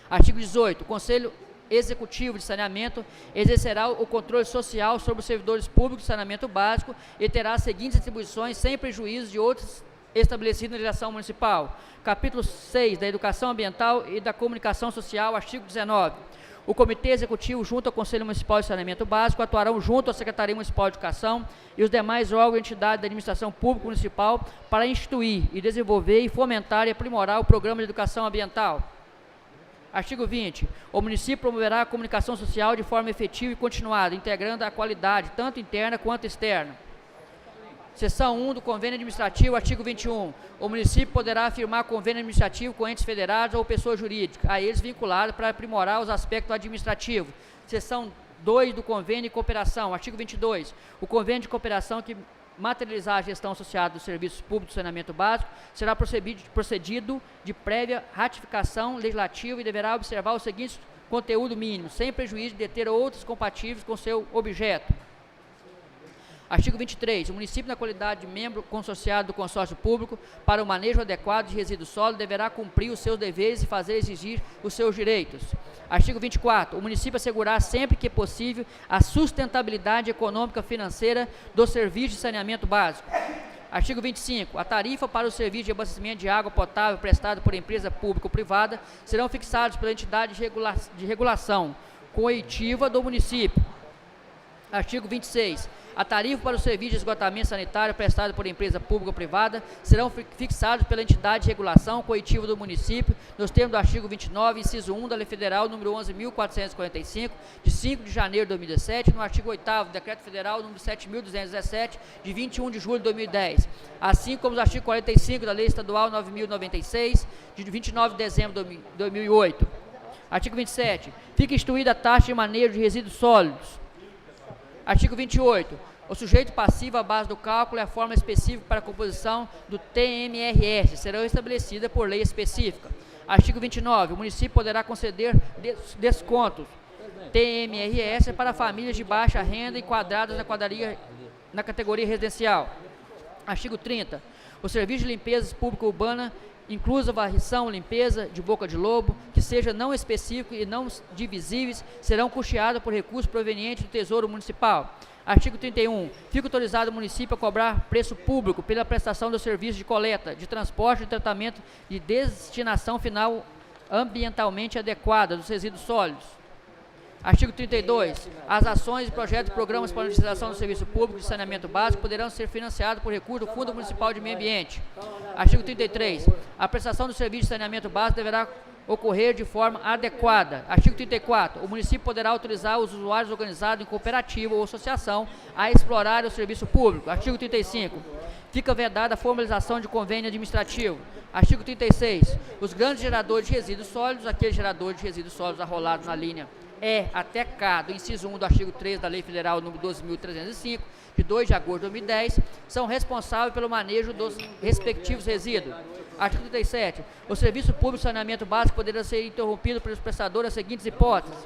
Artigo 18. O Conselho Executivo de Saneamento exercerá o controle social sobre os servidores públicos de saneamento básico e terá as seguintes atribuições sem prejuízo de outros estabelecido na legislação municipal. Capítulo 6 da Educação Ambiental e da Comunicação Social, artigo 19. O Comitê Executivo, junto ao Conselho Municipal de Saneamento Básico, atuarão junto à Secretaria Municipal de Educação e os demais órgãos e entidades da administração pública municipal para instituir e desenvolver e fomentar e aprimorar o programa de educação ambiental. Artigo 20. O município promoverá a comunicação social de forma efetiva e continuada, integrando a qualidade, tanto interna quanto externa. Seção 1 do Convênio Administrativo, artigo 21. O município poderá firmar convênio administrativo com entes federados ou pessoa jurídica, a eles vinculados para aprimorar os aspectos administrativos. Seção 2 do Convênio de Cooperação, artigo 22. O convênio de cooperação que materializar a gestão associada dos serviços públicos de saneamento básico será procedido de prévia ratificação legislativa e deverá observar os seguintes conteúdo mínimo, sem prejuízo de ter outros compatíveis com seu objeto. Artigo 23. O município, na qualidade de membro consorciado do consórcio público para o manejo adequado de resíduos sólidos, deverá cumprir os seus deveres e fazer exigir os seus direitos. Artigo 24. O município assegurar sempre que possível a sustentabilidade econômica financeira do serviço de saneamento básico. Artigo 25. A tarifa para o serviço de abastecimento de água potável prestado por empresa pública ou privada serão fixados pela entidade de regulação coletiva do município. Artigo 26. A tarifa para o serviço de esgotamento sanitário prestado por empresa pública ou privada serão fixados pela entidade de regulação coletiva do município, nos termos do artigo 29, inciso 1 da Lei Federal número 11.445, de 5 de janeiro de 2017, no artigo 8º do Decreto Federal número 7.217, de 21 de julho de 2010, assim como os artigos 45 da Lei Estadual 9.096, de 29 de dezembro de 2008. Artigo 27. Fica instituída a taxa de manejo de resíduos sólidos. Artigo 28. O sujeito passivo à base do cálculo e a forma específica para a composição do TMRS serão estabelecidas por lei específica. Artigo 29. O município poderá conceder descontos TMRS para famílias de baixa renda enquadradas na categoria residencial. Artigo 30. O serviço de limpeza pública urbana, inclusa varrição, limpeza de boca de lobo, que seja não específico e não divisíveis, serão custeados por recursos provenientes do Tesouro Municipal. Artigo 31. Fica autorizado o município a cobrar preço público pela prestação do serviço de coleta, de transporte e tratamento de destinação final ambientalmente adequada dos resíduos sólidos. Artigo 32. As ações, projetos e programas para a utilização do serviço público de saneamento básico poderão ser financiados por recursos do Fundo Municipal de Meio Ambiente. Artigo 33. A prestação do serviço de saneamento básico deverá ocorrer de forma adequada. Artigo 34. O município poderá autorizar os usuários organizados em cooperativa ou associação a explorar o serviço público. Artigo 35. Fica vedada a formalização de convênio administrativo. Artigo 36. Os grandes geradores de resíduos sólidos, aqueles geradores de resíduos sólidos arrolados na linha E até K, do inciso 1 do artigo 3 da Lei Federal número 12.305, de 2 de agosto de 2010, são responsáveis pelo manejo dos respectivos resíduos. Artigo 37. O serviço público de saneamento básico poderá ser interrompido pelos prestadores as seguintes hipóteses.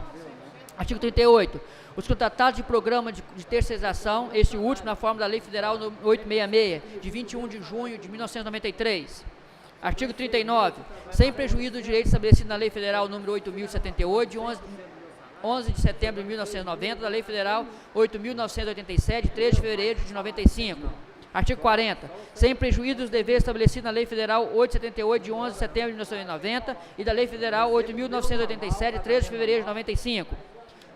Artigo 38. Os contratados de programa de terceirização, este último na forma da Lei Federal número 866, de 21 de junho de 1993. Artigo 39. Sem prejuízo do direito estabelecido na Lei Federal número 8.078, de 11 de setembro de 1990, da Lei Federal 8.987, de 3 de fevereiro de 95. Artigo 40. Sem prejuízo dos deveres estabelecidos na Lei Federal 878, de 11 de setembro de 1990, e da Lei Federal 8.987, de 3 de fevereiro de 95.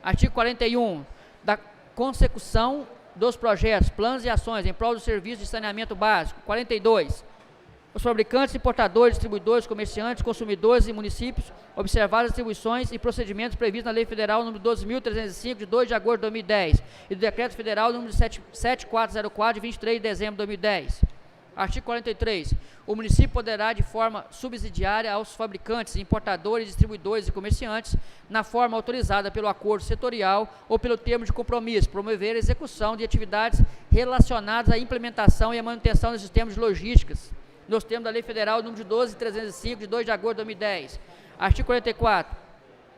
Artigo 41. Da consecução dos projetos, planos e ações em prol do serviço de saneamento básico. 42. Os fabricantes, importadores, distribuidores, comerciantes, consumidores e municípios, observar as atribuições e procedimentos previstos na Lei Federal número 12.305, de 2 de agosto de 2010, e do Decreto Federal número 7404, de 23 de dezembro de 2010. Artigo 43. O município poderá, de forma subsidiária aos fabricantes, importadores, distribuidores e comerciantes, na forma autorizada pelo acordo setorial ou pelo termo de compromisso, promover a execução de atividades relacionadas à implementação e à manutenção dos sistemas de logísticas, nos termos da Lei Federal número 12.305, de 2 de agosto de 2010. Artigo 44.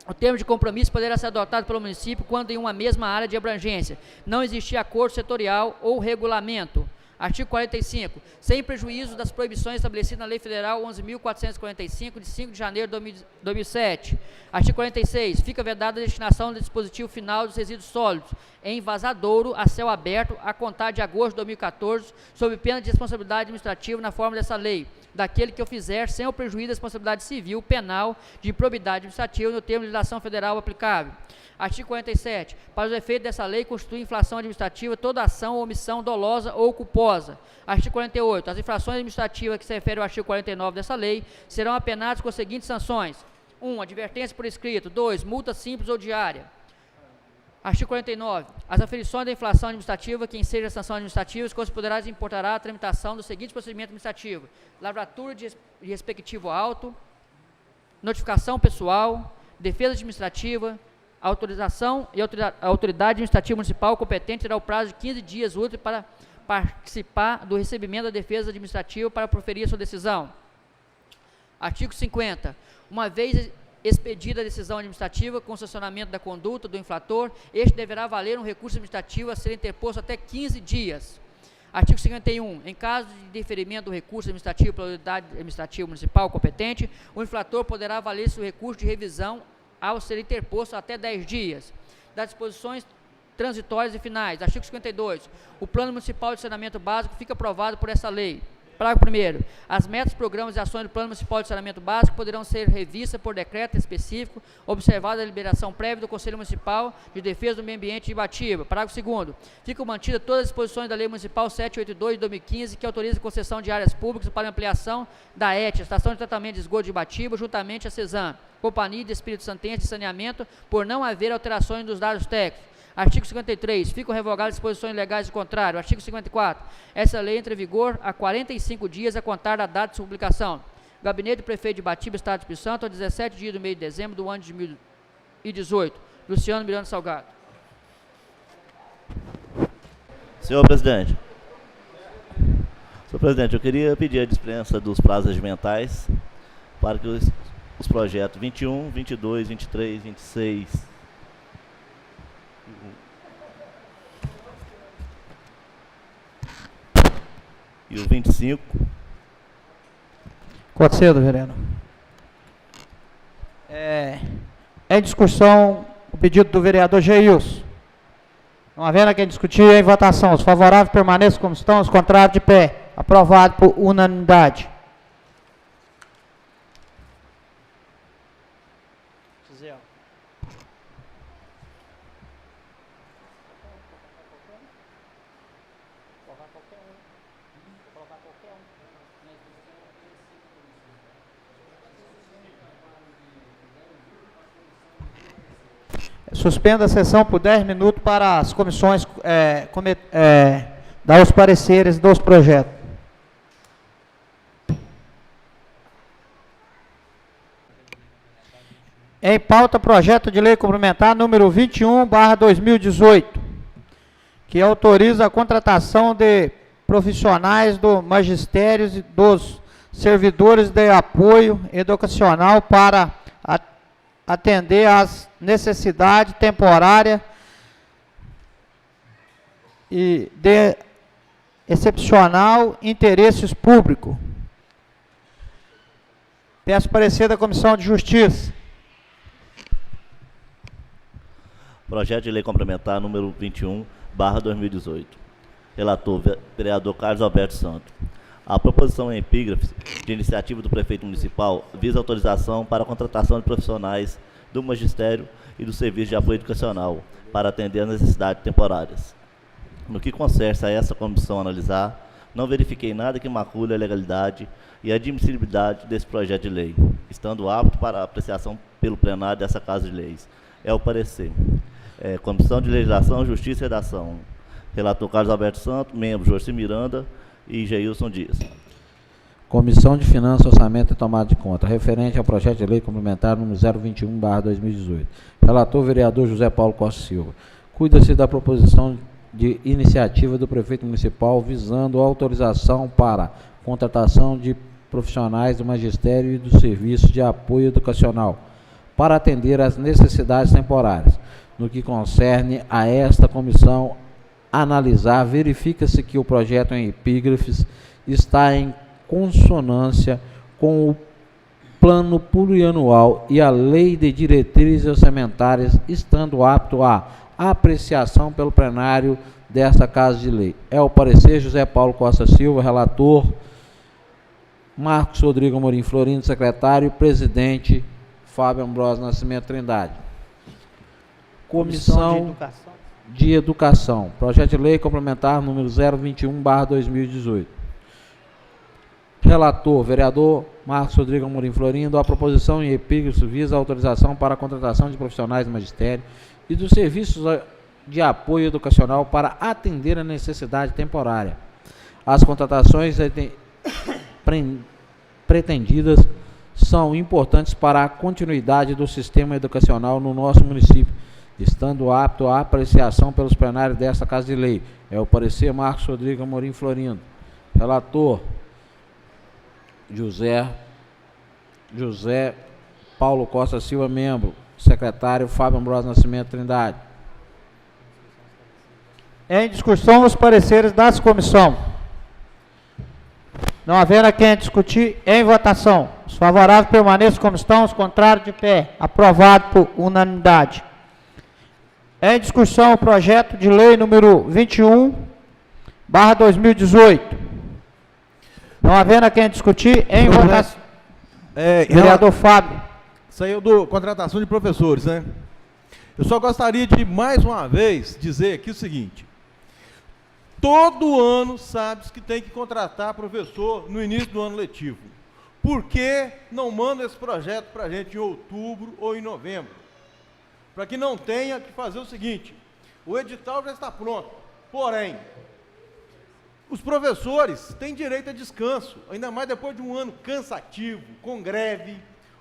O termo de compromisso poderá ser adotado pelo município quando em uma mesma área de abrangência não existir acordo setorial ou regulamento. Artigo 45. Sem prejuízo das proibições estabelecidas na Lei Federal 11.445, de 5 de janeiro de 2007. Artigo 46. Fica vedada a destinação do dispositivo final dos resíduos sólidos em vazadouro a céu aberto a contar de agosto de 2014, sob pena de responsabilidade administrativa na forma dessa lei, daquele que o fizer sem o prejuízo da responsabilidade civil, penal, de improbidade administrativa no termo de legislação federal aplicável. Artigo 47. Para os efeitos dessa lei, constitui infração administrativa toda ação ou omissão dolosa ou culposa. Artigo 48. As infrações administrativas que se referem ao artigo 49 dessa lei serão apenadas com as seguintes sanções: 1. Advertência por escrito. 2. Multa simples ou diária. Artigo 49. As aferições da inflação administrativa que enseja a sanção administrativa se considerará e importará a tramitação do seguinte procedimento administrativo: lavratura de respectivo auto, notificação pessoal, defesa administrativa, autorização, e a autoridade administrativa municipal competente terá o prazo de 15 dias úteis para participar do recebimento da defesa administrativa para proferir a sua decisão. Artigo 50. Uma vez expedida a decisão administrativa com sancionamento da conduta do infrator, este deverá valer um recurso administrativo a ser interposto até 15 dias. Artigo 51. Em caso de deferimento do recurso administrativo pela autoridade administrativa municipal competente, o infrator poderá valer-se o recurso de revisão ao ser interposto até 10 dias. Das disposições transitórias e finais. Artigo 52. O Plano Municipal de Saneamento Básico fica aprovado por essa lei. Parágrafo 1º. As metas, programas e ações do Plano Municipal de Saneamento Básico poderão ser revistas por decreto específico, observada a liberação prévia do Conselho Municipal de Defesa do Meio Ambiente de Ibatiba. Parágrafo 2º. Ficam mantidas todas as disposições da Lei Municipal 782 de 2015, que autoriza a concessão de áreas públicas para ampliação da ET, Estação de Tratamento de Esgoto de Ibatiba, juntamente à CESAM, Companhia de Espírito Santense de Saneamento, por não haver alterações dos dados técnicos. Artigo 53. Ficam revogadas disposições legais de contrário. Artigo 54. Essa lei entra em vigor há 45 dias a contar da data de sua publicação. Gabinete do Prefeito de Ibatiba, Estado do Espírito Santo, a 17 dias do mês de dezembro do ano de 2018. Luciano Miranda Salgado. Senhor presidente, eu queria pedir a dispensa dos prazos regimentais para que os projetos 21, 22, 23, 26... e o 25. Concedo, vereador. Em discussão o pedido do vereador Geilson. Não havendo quem discutir, em votação. Os favoráveis permaneçam como estão, os contrários de pé. Aprovado por unanimidade. Suspenda a sessão por 10 minutos para as comissões dar os pareceres dos projetos. Em pauta, projeto de lei complementar número 21/2018, que autoriza a contratação de profissionais do magistério e dos servidores de apoio educacional para atender às necessidades temporárias e de excepcional interesses públicos. Peço parecer da Comissão de Justiça. Projeto de lei complementar número 21/2018. Relator, vereador Carlos Alberto Santos. A proposição em epígrafe de iniciativa do prefeito municipal visa autorização para a contratação de profissionais do magistério e do serviço de apoio educacional para atender às necessidades temporárias. No que concerne a essa comissão analisar, não verifiquei nada que macule a legalidade e a admissibilidade desse projeto de lei, estando apto para apreciação pelo plenário dessa Casa de Leis. É o parecer. Comissão de Legislação, Justiça e Redação. Relator Carlos Alberto Santos, membro Jorge Miranda e Geilson Dias. Comissão de Finanças, Orçamento e Tomada de Conta, referente ao projeto de lei complementar número 021/2018. Relator, vereador José Paulo Costa Silva. Cuida-se da proposição de iniciativa do prefeito municipal visando a autorização para contratação de profissionais do magistério e do serviço de apoio educacional para atender às necessidades temporárias. No que concerne a esta comissão analisar, verifica-se que o projeto em epígrafes está em consonância com o plano plurianual e a lei de diretrizes orçamentárias, estando apto à apreciação pelo plenário desta Casa de Lei. É o parecer José Paulo Costa Silva, relator, Marcos Rodrigo Amorim Florindo, secretário, presidente Fábio Ambrosio Nascimento Trindade. Comissão de Educação. Projeto de lei complementar número 021/2018. Relator, vereador Marcos Rodrigo Amorim Florindo. A proposição em epígrafe visa a autorização para a contratação de profissionais do magistério e dos serviços de apoio educacional para atender a necessidade temporária. As contratações pretendidas são importantes para a continuidade do sistema educacional no nosso município, estando apto à apreciação pelos plenários desta Casa de Lei. É o parecer Marcos Rodrigo Amorim Florindo. Relator José Paulo Costa Silva, membro. Secretário Fábio Ambrosio Nascimento Trindade. Em discussão os pareceres das comissões. Não havendo a quem discutir, em votação. Os favoráveis permaneçam como estão, os contrários de pé. Aprovado por unanimidade. Em discussão o projeto de lei número 21/2018. Não havendo a quem discutir, em Projeto. votação. É, Vereador Fábio. saiu do contratação de professores, né? Eu só gostaria de, mais uma vez, dizer aqui o seguinte. Todo ano sabe que tem que contratar professor no início do ano letivo. Por que não manda esse projeto para a gente em outubro ou em novembro? Para que não tenha que fazer o seguinte, o edital já está pronto, porém, os professores têm direito a descanso, ainda mais depois de um ano cansativo, com greve.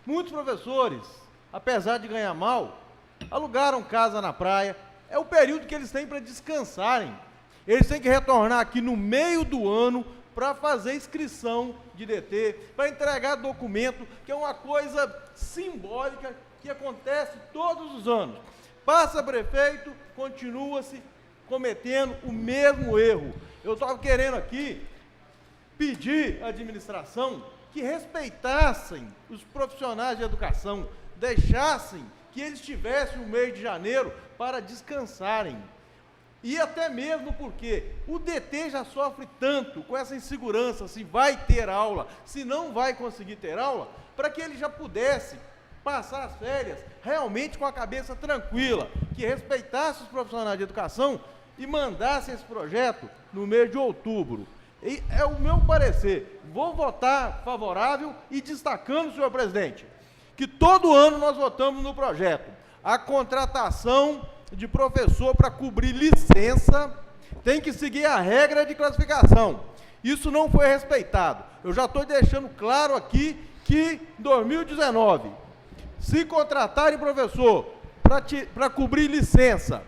Muitos professores, apesar de ganhar mal, alugaram casa na praia, é o período que eles têm para descansarem. Eles têm que retornar aqui no meio do ano para fazer inscrição de DT, para entregar documento, que é uma coisa simbólica que acontece todos os anos. Passa prefeito, continua-se cometendo o mesmo erro. Eu estava querendo aqui pedir à administração que respeitassem os profissionais de educação, deixassem que eles tivessem o mês de janeiro para descansarem. E até mesmo porque o DT já sofre tanto com essa insegurança, se vai ter aula, se não vai conseguir ter aula, para que ele já pudesse passar as férias realmente com a cabeça tranquila, que respeitasse os profissionais de educação e mandasse esse projeto no mês de outubro. E é o meu parecer. Vou votar favorável e destacando, senhor presidente, que todo ano nós votamos no projeto a contratação de professor para cobrir licença tem que seguir a regra de classificação. Isso não foi respeitado. Eu já estou deixando claro aqui que em 2019, se contratarem professor para cobrir licença,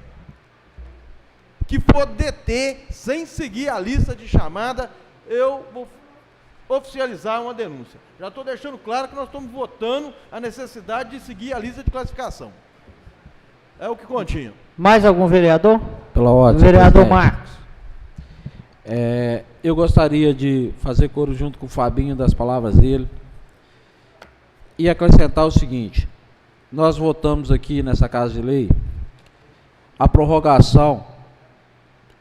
que for DT, sem seguir a lista de chamada, eu vou oficializar uma denúncia. Já estou deixando claro que nós estamos votando a necessidade de seguir a lista de classificação. É o que continha. Mais algum vereador? Pela ordem, Vereador presidente. Marcos. Eu gostaria de fazer coro junto com o Fabinho das palavras dele e acrescentar o seguinte: nós votamos aqui nessa Casa de Lei a prorrogação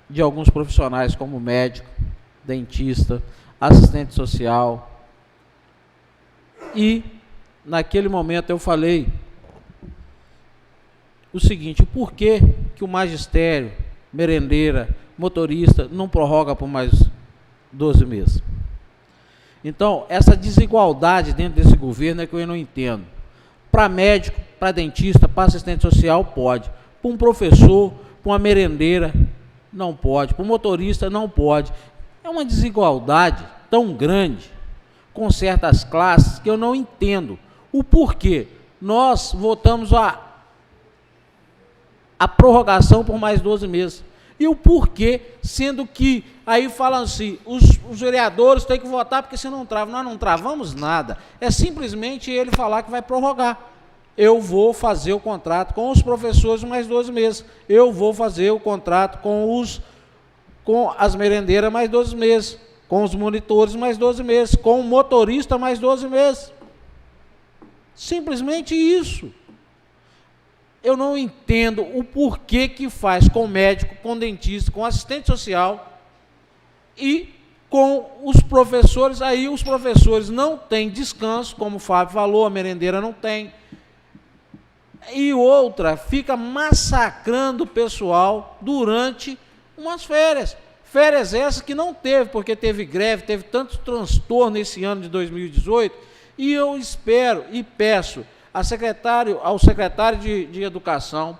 de alguns profissionais como médico, dentista, assistente social, e naquele momento eu falei o seguinte: por que que o magistério, merendeira, motorista não prorroga por mais 12 meses? Então, essa desigualdade dentro desse governo é que eu não entendo. Para médico, para dentista, para assistente social, pode. Para um professor, para uma merendeira, não pode. Para um motorista, não pode. É uma desigualdade tão grande com certas classes que eu não entendo o porquê. Nós votamos a prorrogação por mais 12 meses. E o porquê, sendo que aí falam assim, os vereadores têm que votar porque se não travam. Nós não travamos nada. É simplesmente ele falar que vai prorrogar. Eu vou fazer o contrato com os professores mais 12 meses. Eu vou fazer o contrato com as merendeiras mais 12 meses. Com os monitores mais 12 meses. Com o motorista mais 12 meses. Simplesmente isso. Eu não entendo o porquê que faz com médico, com dentista, com assistente social e com os professores. Aí os professores não têm descanso, como o Fábio falou, a merendeira não tem. E outra, fica massacrando o pessoal durante umas férias. Férias essas que não teve, porque teve greve, teve tanto transtorno esse ano de 2018. E eu espero e peço ao secretário de Educação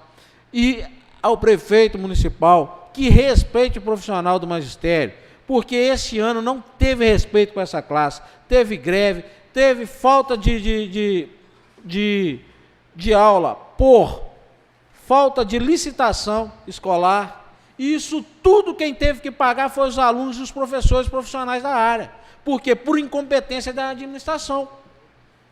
e ao prefeito municipal que respeite o profissional do magistério, porque esse ano não teve respeito com essa classe, teve greve, teve falta de aula por falta de licitação escolar, e isso tudo quem teve que pagar foi os alunos e os professores profissionais da área, porque por incompetência da administração.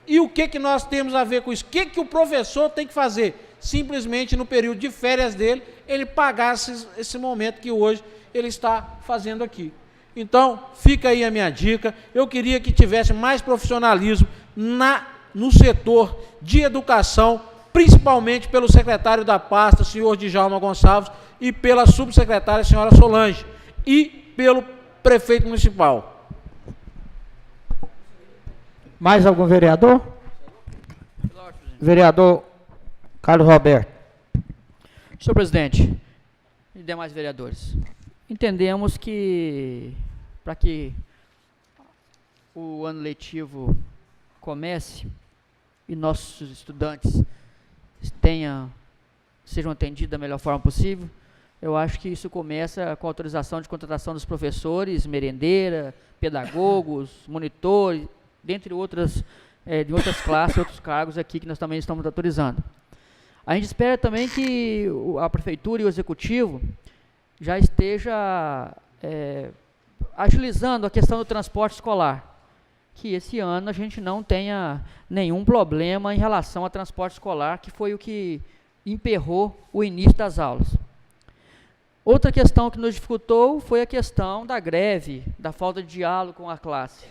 E o que nós temos a ver com isso? O que o professor tem que fazer? Simplesmente no período de férias dele, ele pagar esse momento que hoje ele está fazendo aqui. Então, fica aí a minha dica. Eu queria que tivesse mais profissionalismo no setor de educação, principalmente pelo secretário da pasta, senhor Djalma Gonçalves, e pela subsecretária, senhora Solange, e pelo prefeito municipal. Mais algum vereador? Vereador Carlos Roberto. Senhor presidente e demais vereadores, entendemos que para que o ano letivo comece e nossos estudantes sejam atendidos da melhor forma possível, eu acho que isso começa com a autorização de contratação dos professores, merendeira, pedagogos, monitores, dentre outras, de outras classes, outros cargos aqui que nós também estamos autorizando. A gente espera também que a prefeitura e o executivo já esteja agilizando a questão do transporte escolar, que esse ano a gente não tenha nenhum problema em relação ao transporte escolar, que foi o que emperrou o início das aulas. Outra questão que nos dificultou foi a questão da greve, da falta de diálogo com a classe.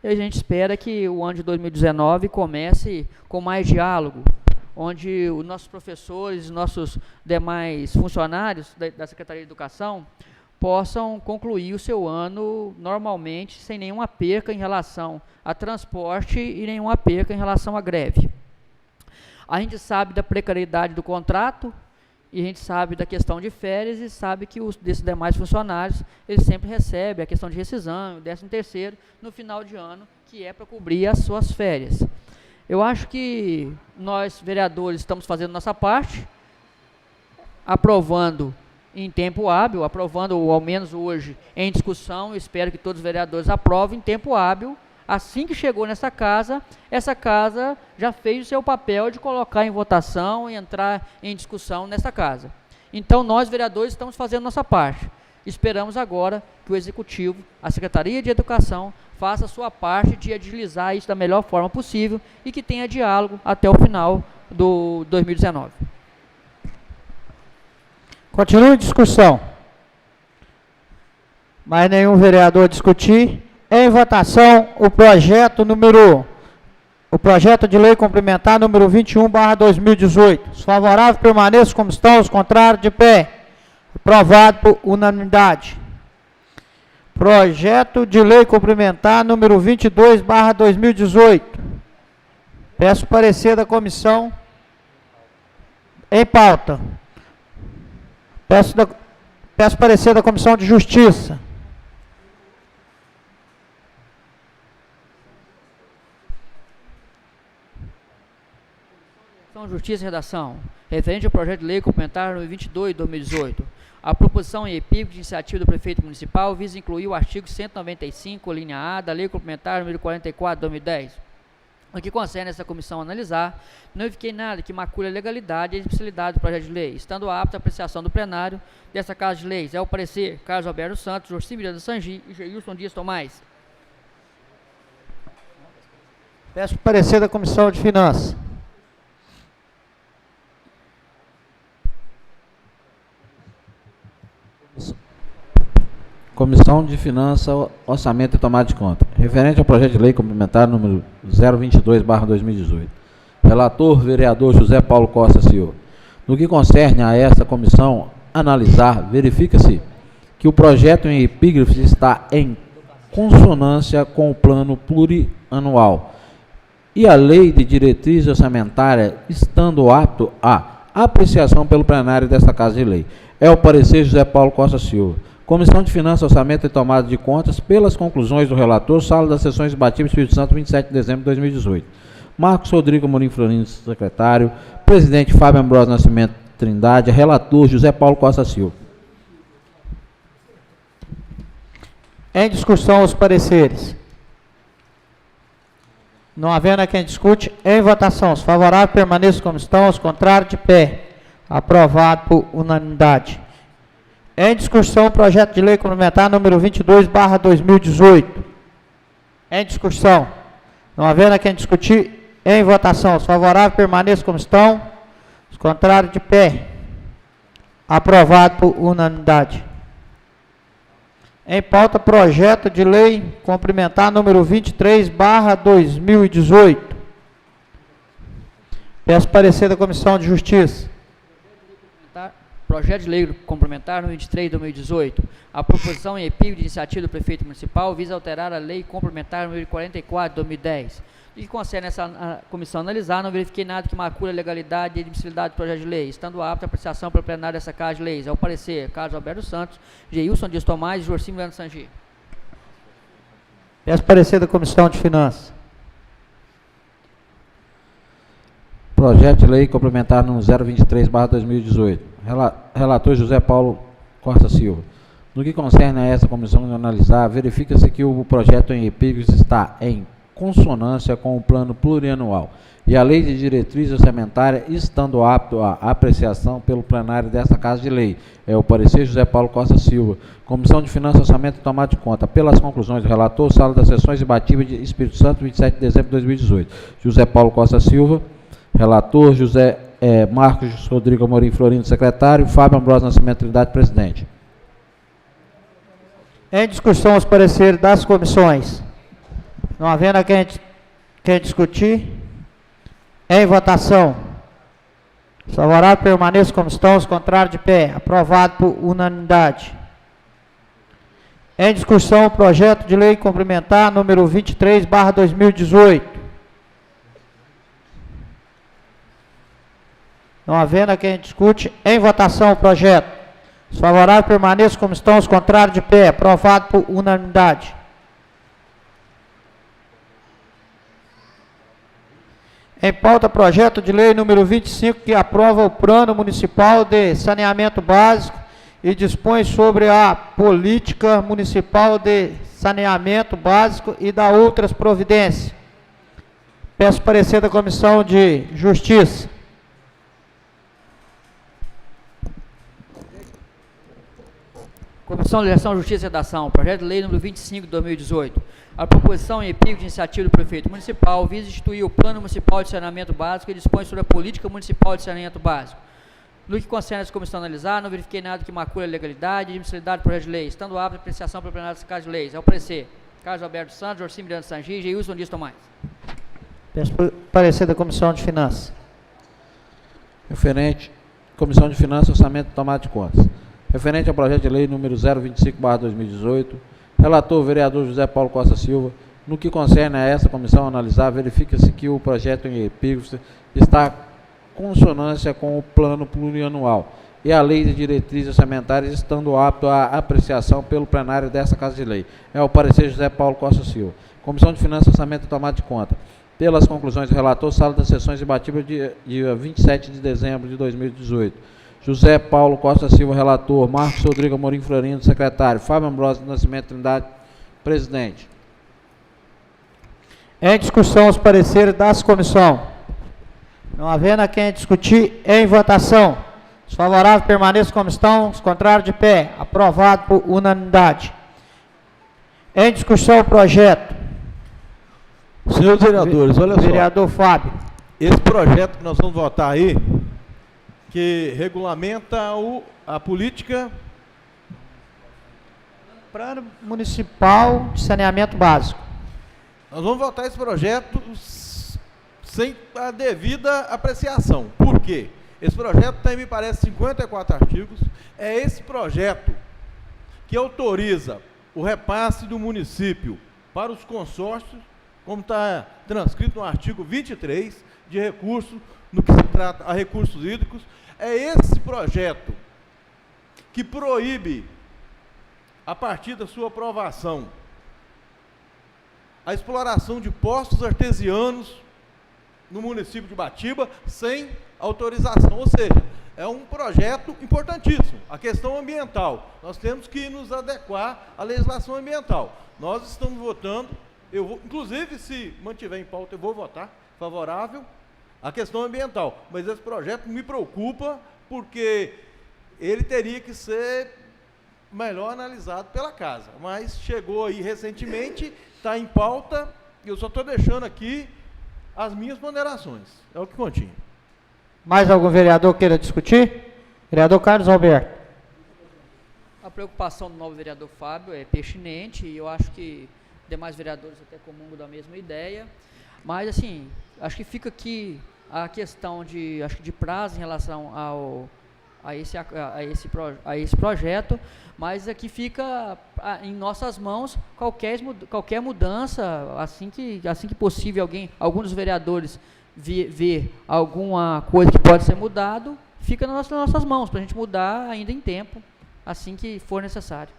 E a gente espera que o ano de 2019 comece com mais diálogo, onde os nossos professores, nossos demais funcionários da Secretaria de Educação possam concluir o seu ano normalmente, sem nenhuma perca em relação a transporte e nenhuma perca em relação à greve. A gente sabe da precariedade do contrato, e a gente sabe da questão de férias, e sabe que desses demais funcionários, eles sempre recebem a questão de rescisão, o 13º, no final de ano, que é para cobrir as suas férias. Eu acho que nós, vereadores, estamos fazendo nossa parte, aprovando em tempo hábil, aprovando, ou ao menos hoje, em discussão. Eu espero que todos os vereadores aprovem em tempo hábil. Assim que chegou nessa casa, essa casa já fez o seu papel de colocar em votação e entrar em discussão nessa casa. Então, nós, vereadores, estamos fazendo nossa parte. Esperamos agora que o Executivo, a Secretaria de Educação, faça a sua parte de agilizar isso da melhor forma possível e que tenha diálogo até o final do 2019. Continua em discussão. Mais nenhum vereador discutir. Em votação, o projeto de lei complementar número 21/2018. Os favoráveis permaneçam como estão, os contrários de pé. Aprovado por unanimidade. Projeto de lei complementar número 22/2018. Peço parecer da comissão em pauta. Peço parecer da Comissão de Justiça. Justiça e Redação, referente ao projeto de lei complementar número 22/2018. A proposição em epílogo de iniciativa do prefeito municipal visa incluir o artigo 195, linha A, da lei complementar número 44/2010. No que concerne essa comissão analisar, não fiquei nada que macule a legalidade e a especialidade do projeto de lei, estando apta a apreciação do plenário dessa Casa de Leis. É o parecer Carlos Alberto Santos, Jorci Miranda Sangi e Geilson Dias Tomás. Peço parecer da Comissão de Finanças. Comissão de Finanças, Orçamento e Tomada de Conta. Referente ao projeto de lei complementar número 022/2018. Relator, vereador José Paulo Costa Silva. No que concerne a esta comissão analisar, verifica-se que o projeto em epígrafe está em consonância com o plano plurianual e a lei de diretriz orçamentária, estando apto à apreciação pelo plenário desta Casa de Lei. É o parecer José Paulo Costa Silva. Comissão de Finanças, Orçamento e Tomada de Contas, pelas conclusões do relator, Sala das Sessões de Batismo, Espírito Santo, 27 de dezembro de 2018. Marcos Rodrigo Amorim Florino, secretário. Presidente Fábio Ambrosio Nascimento Trindade. Relator José Paulo Costa Silva. Em discussão, os pareceres. Não havendo a quem discute, em votação. Os favoráveis permaneçam como estão, os contrários de pé. Aprovado por unanimidade. Em discussão, o projeto de lei complementar número 22/2018. Em discussão. Não havendo a quem discutir, em votação. Os favoráveis permaneçam como estão, os contrários de pé. Aprovado por unanimidade. Em pauta, projeto de lei complementar número 23/2018. Peço parecer da Comissão de Justiça. Projeto de Lei Complementar número 23 de 2018. A proposição em epígrafe de iniciativa do Prefeito Municipal visa alterar a Lei Complementar número 44 de 2010. E que concerne essa comissão analisar, não verifiquei nada que macule a legalidade e admissibilidade do projeto de lei, estando apto a apreciação pelo plenário dessa Casa de Leis. Ao parecer, Carlos Alberto Santos, Geilson Dias Tomás e Jorcim Miranda Sangi. Peço parecer da Comissão de Finanças. Projeto de Lei Complementar número 023/2018. Relator José Paulo Costa Silva. No que concerne a essa comissão de analisar, verifica-se que o projeto em epígrafe está em consonância com o plano plurianual e a lei de diretriz orçamentária, estando apto à apreciação pelo plenário desta Casa de Lei. É o parecer José Paulo Costa Silva. Comissão de Finanças, Orçamento e Tomada de Conta. Pelas conclusões do relator, Sala das Sessões de Batiba de Espírito Santo, 27 de dezembro de 2018. José Paulo Costa Silva. Relator, Marcos Rodrigo Amorim Florindo, secretário. Fábio Ambrosio Nascimento Trindade, presidente. Em discussão, os pareceres das comissões. Não havendo quem discutir. Em votação. Os favoráveis permaneçam como estão, os contrários de pé. Aprovado por unanimidade. Em discussão, o projeto de lei complementar número 23/2018. Não havendo quem discute, em votação o projeto. Os favoráveis permaneçam como estão, os contrários de pé. Aprovado por unanimidade. Em pauta, projeto de lei número 25, que aprova o Plano Municipal de Saneamento Básico e dispõe sobre a política municipal de saneamento básico e da outras providências. Peço parecer da Comissão de Justiça. Comissão de Legislação, Justiça e Redação, projeto de lei número 25 de 2018. A proposição em epígrafe de iniciativa do Prefeito Municipal visa instituir o Plano Municipal de Saneamento Básico e dispõe sobre a Política Municipal de Saneamento Básico. No que concerne essa comissão analisar, não verifiquei nada que macule a legalidade e admissibilidade do projeto de lei, estando apto a apreciação pelo plenário dessa Casa de Leis. Ao parecer, Carlos Alberto Santos, Jorcim Miranda Sangi e Geilson Dias Tomás. Peço parecer da Comissão de Finanças. Referente, Comissão de Finanças, Orçamento e Tomada de Contas. Referente ao projeto de lei número 025/2018, relator vereador José Paulo Costa Silva. No que concerne a essa comissão analisar, verifica-se que o projeto em epígrafe está em consonância com o plano plurianual e a lei de diretrizes orçamentárias, estando apto à apreciação pelo plenário dessa Casa de Lei. É o parecer José Paulo Costa Silva. Comissão de Finanças, Orçamento e Tomada de Conta. Pelas conclusões do relator, Sala das Sessões de Batiba, dia 27 de dezembro de 2018. José Paulo Costa Silva, relator. Marcos Rodrigo Amorim Florindo, secretário. Fábio Ambrosio Nascimento Trindade, presidente. Em discussão, os pareceres das comissões. Não havendo a quem discutir, em votação. Os favoráveis permaneçam como estão, os contrários de pé. Aprovado por unanimidade. Em discussão, o projeto. Senhores vereadores, olha só. Vereador Fábio. Esse projeto que nós vamos votar aí, que regulamenta a política... Plano Municipal de Saneamento Básico. Nós vamos votar esse projeto sem a devida apreciação. Por quê? Esse projeto tem, me parece, 54 artigos. É esse projeto que autoriza o repasse do município para os consórcios, como está transcrito no artigo 23, de recursos, no que se trata a recursos hídricos. É esse projeto que proíbe, a partir da sua aprovação, a exploração de poços artesianos no município de Batiba sem autorização. Ou seja, é um projeto importantíssimo. A questão ambiental. Nós temos que nos adequar à legislação ambiental. Nós estamos votando, inclusive, se mantiver em pauta, eu vou votar favorável à questão ambiental. Mas esse projeto me preocupa porque ele teria que ser melhor analisado pela casa. Mas chegou aí recentemente, está em pauta, eu só estou deixando aqui as minhas ponderações. É o que continha. Mais algum vereador queira discutir? Vereador Carlos Alberto. A preocupação do novo vereador Fábio é pertinente e eu acho que demais vereadores até comungam da mesma ideia. Mas, assim, acho que fica aqui a questão de prazo em relação a esse projeto, mas aqui fica em nossas mãos qualquer mudança, assim que possível algum dos vereadores ver alguma coisa que pode ser mudado, fica nas nossas mãos, para a gente mudar ainda em tempo, assim que for necessário.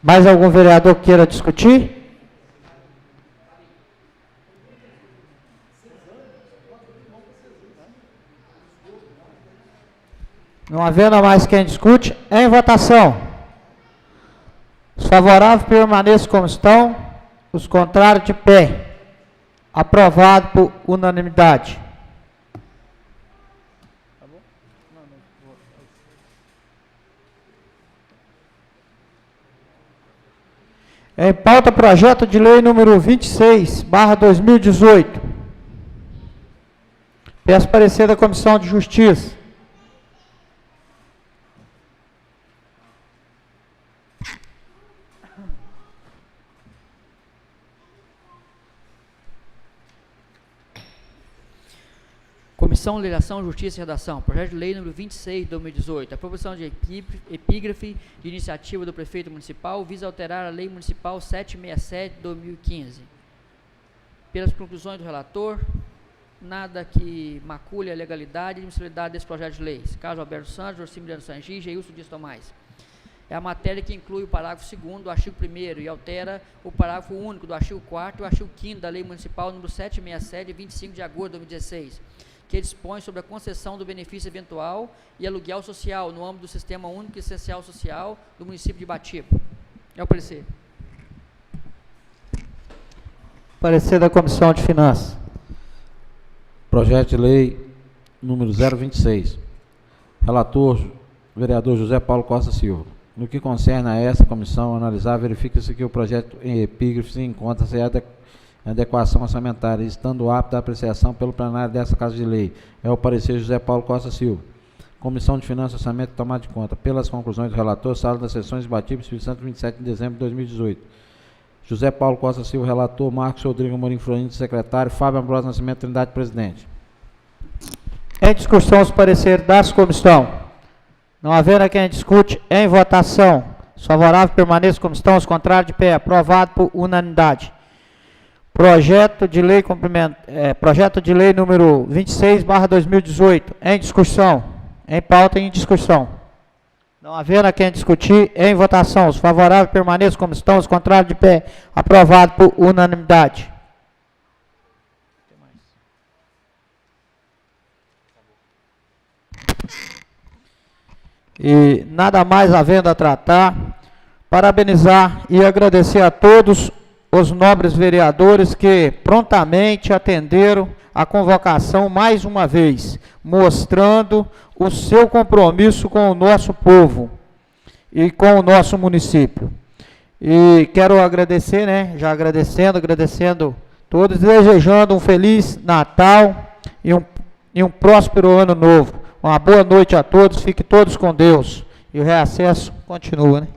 Mais algum vereador queira discutir? Não havendo mais quem discute, em votação. Os favoráveis permaneçam como estão, os contrários de pé. Aprovado por unanimidade. Em pauta, projeto de lei número 26/2018. Peço parecer da Comissão de Justiça. Comissão de Legislação, Justiça e Redação. Projeto de lei número 26 de 2018. A proposição de epígrafe de iniciativa do prefeito municipal visa alterar a lei municipal 767 de 2015. Pelas conclusões do relator, nada que macule a legalidade e admissibilidade desse projeto de lei. Carlos Alberto Santos, Jorcimiliano Sangi e Geilson Dias Tomás. É a matéria que inclui o parágrafo 2º do artigo 1º e altera o parágrafo único do artigo 4º e o artigo 5º da lei municipal número 767 de 25 de agosto de 2016. Que dispõe sobre a concessão do benefício eventual e aluguel social no âmbito do Sistema Único e Essencial Social do município de Ibatiba. É o parecer. Parecer da Comissão de Finanças. Projeto de lei número 026. Relator, vereador José Paulo Costa Silva. No que concerne a essa comissão analisar, verifica-se que o projeto em epígrafe encontra-se em adequação orçamentária, estando apto à apreciação pelo plenário dessa Casa de Lei. É o parecer José Paulo Costa Silva. Comissão de Finanças e Orçamento tomar de conta. Pelas conclusões do relator, sala das sessões Ibatiba, Espírito Santo, 27 de dezembro de 2018. José Paulo Costa Silva, relator. Marcos Rodrigo Amorim Florindo, secretário. Fábio Ambrosio Nascimento Trindade, presidente. Em discussão, os pareceres das comissões. Não havendo quem discute, em votação. Os favoráveis permaneçam como estão, os contrários de pé. Aprovado por unanimidade. Projeto de lei número 26/2018, em discussão, em pauta e em discussão. Não havendo quem discutir, em votação. Os favoráveis permaneçam como estão, os contrários de pé. Aprovado por unanimidade. E nada mais havendo a tratar, parabenizar e agradecer a todos os nobres vereadores que prontamente atenderam a convocação mais uma vez, mostrando o seu compromisso com o nosso povo e com o nosso município. E quero agradecer, já agradecendo todos, desejando um feliz Natal e um próspero ano novo. Uma boa noite a todos, fiquem todos com Deus. E o reacesso continua,